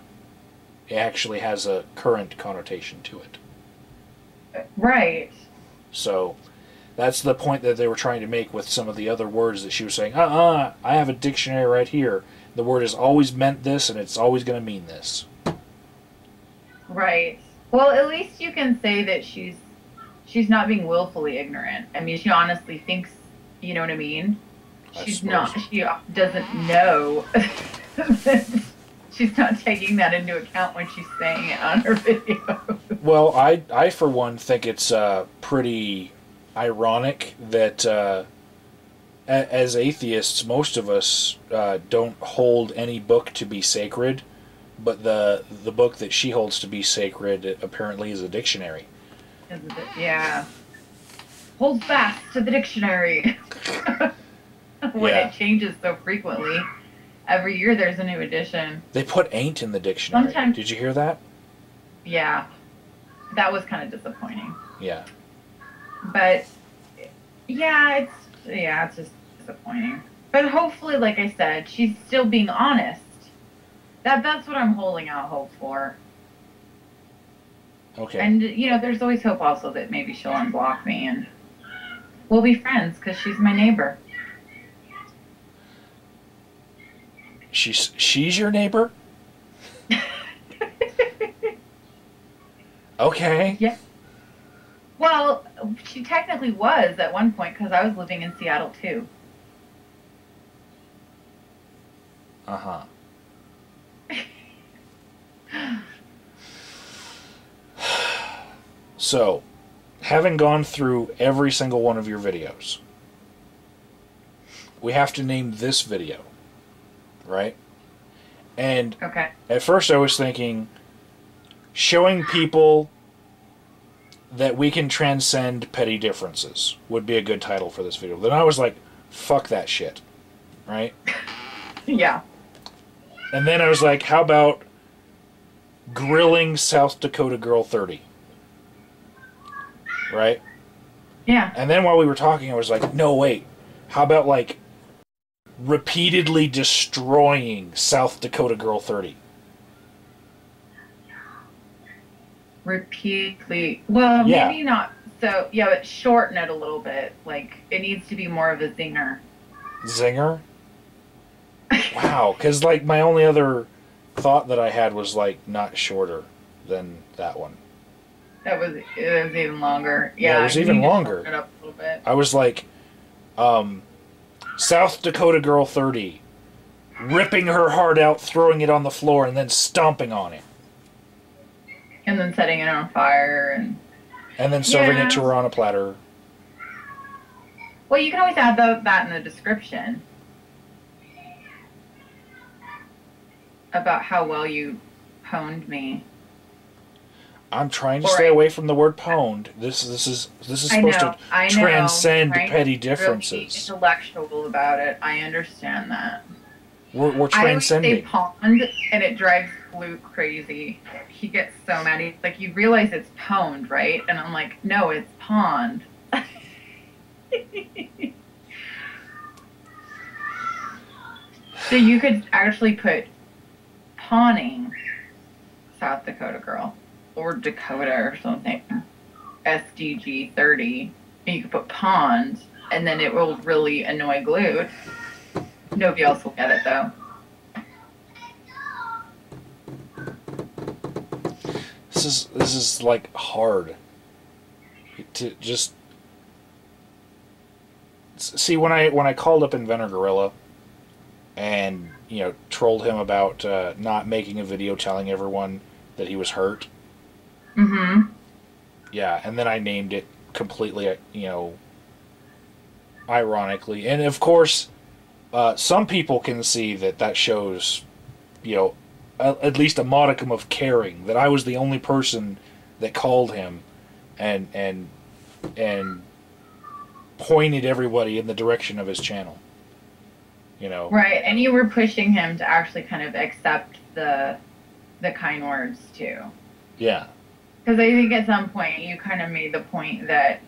It actually has a current connotation to it. Right. So that's the point that they were trying to make with some of the other words that she was saying. I have a dictionary right here. The word has always meant this, and it's always going to mean this. Right. Well, at least you can say that she's not being willfully ignorant. I mean, she honestly thinks, you know what I mean? She doesn't know. She's not taking that into account when she's saying it on her video. Well, I for one think it's pretty ironic that as atheists, most of us don't hold any book to be sacred, but the book that she holds to be sacred apparently is a dictionary. Yeah. Hold fast to the dictionary. When it changes so frequently. Every year there's a new edition. They put ain't in the dictionary. Sometimes, did you hear that? Yeah. That was kind of disappointing. Yeah. But it's just disappointing. But hopefully, like I said, she's still being honest. That's what I'm holding out hope for. Okay. And there's always hope also that maybe she'll unblock me and we'll be friends because she's my neighbor. She's your neighbor? Okay. Yeah. Well, she technically was at one point because I was living in Seattle too. Uh-huh. So, having gone through every single one of your videos, we have to name this video, right? And Okay. At first I was thinking, showing people that we can transcend petty differences would be a good title for this video. Then I was like, fuck that shit, right? Yeah. And then I was like, how about grilling South Dakota Girl 30? Right? Yeah. And then while we were talking, I was like, no, wait. How about, like, repeatedly destroying South Dakota Girl 30? Repeatedly. Well, Yeah. maybe not. So, yeah, but shorten it a little bit. Like, it needs to be more of a zinger. Zinger? Wow. Because, like, my only other thought that I had was, like, not shorter than that one. It was even longer. Yeah, it was even longer. Shorten it up a little bit. I was like, South Dakota Girl 30, ripping her heart out, throwing it on the floor, and then stomping on it. And then setting it on fire And then serving it to her on a platter. Well, you can always add that in the description. About how well you pwned me. I'm trying to stay away from the word pwned. This is supposed to transcend petty differences. Really intellectual about it. I understand that. We're transcending. I always say pwned, and it drives Luke crazy. He gets so mad. He's like, "You realize it's pwned, right?" And I'm like, "No, it's pond." So you could actually put pawning South Dakota Girl. Or Dakota or something. SDG 30. And you could put pond, and then it will really annoy Glute. Nobody else will get it, though. This is like hard to just See, when I called up Inventor Gorilla and trolled him about not making a video telling everyone that he was hurt. Mm-hmm. Yeah, and then I named it completely, ironically, and of course, some people can see that shows, at least a modicum of caring. That I was the only person that called him, and pointed everybody in the direction of his channel. Right, and you were pushing him to actually kind of accept the kind words too. Yeah. Because I think at some point you kind of made the point that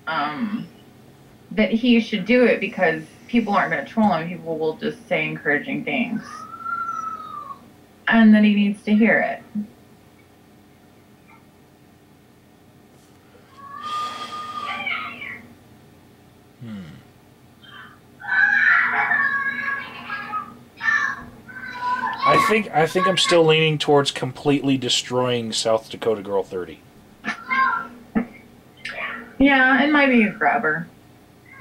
that he should do it because people aren't going to troll him. People will just say encouraging things, and then he needs to hear it. I think I'm still leaning towards completely destroying South Dakota Girl 30. Yeah, it might be a grabber.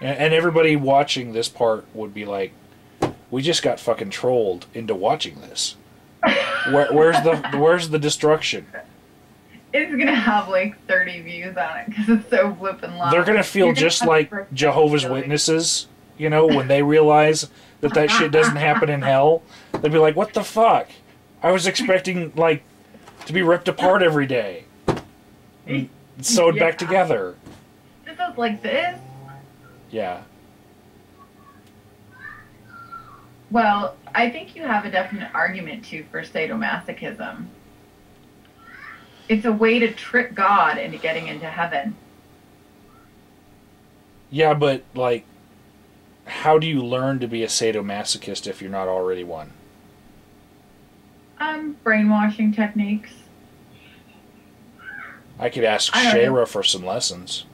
And everybody watching this part would be like, we just got fucking trolled into watching this. Where's the destruction? It's gonna have like 30 views on it because it's so flippin' loud. They're gonna feel just like Jehovah's Witnesses, when they realize that shit doesn't happen in hell. They'd be like, what the fuck? I was expecting, to be ripped apart every day. And sewed back together. This is like this? Yeah. Well, I think you have a definite argument, too, for sadomasochism. It's a way to trick God into getting into heaven. Yeah, but, how do you learn to be a sadomasochist if you're not already one? Brainwashing techniques. I could ask Shayra for some lessons.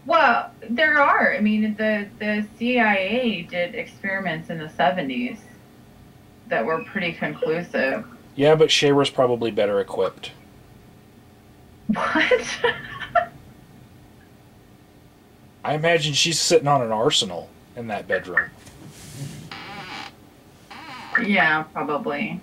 Well, there are. I mean, the CIA did experiments in the 70s that were pretty conclusive. Yeah, but Shayra's probably better equipped. What? I imagine she's sitting on an arsenal in that bedroom. Yeah, probably.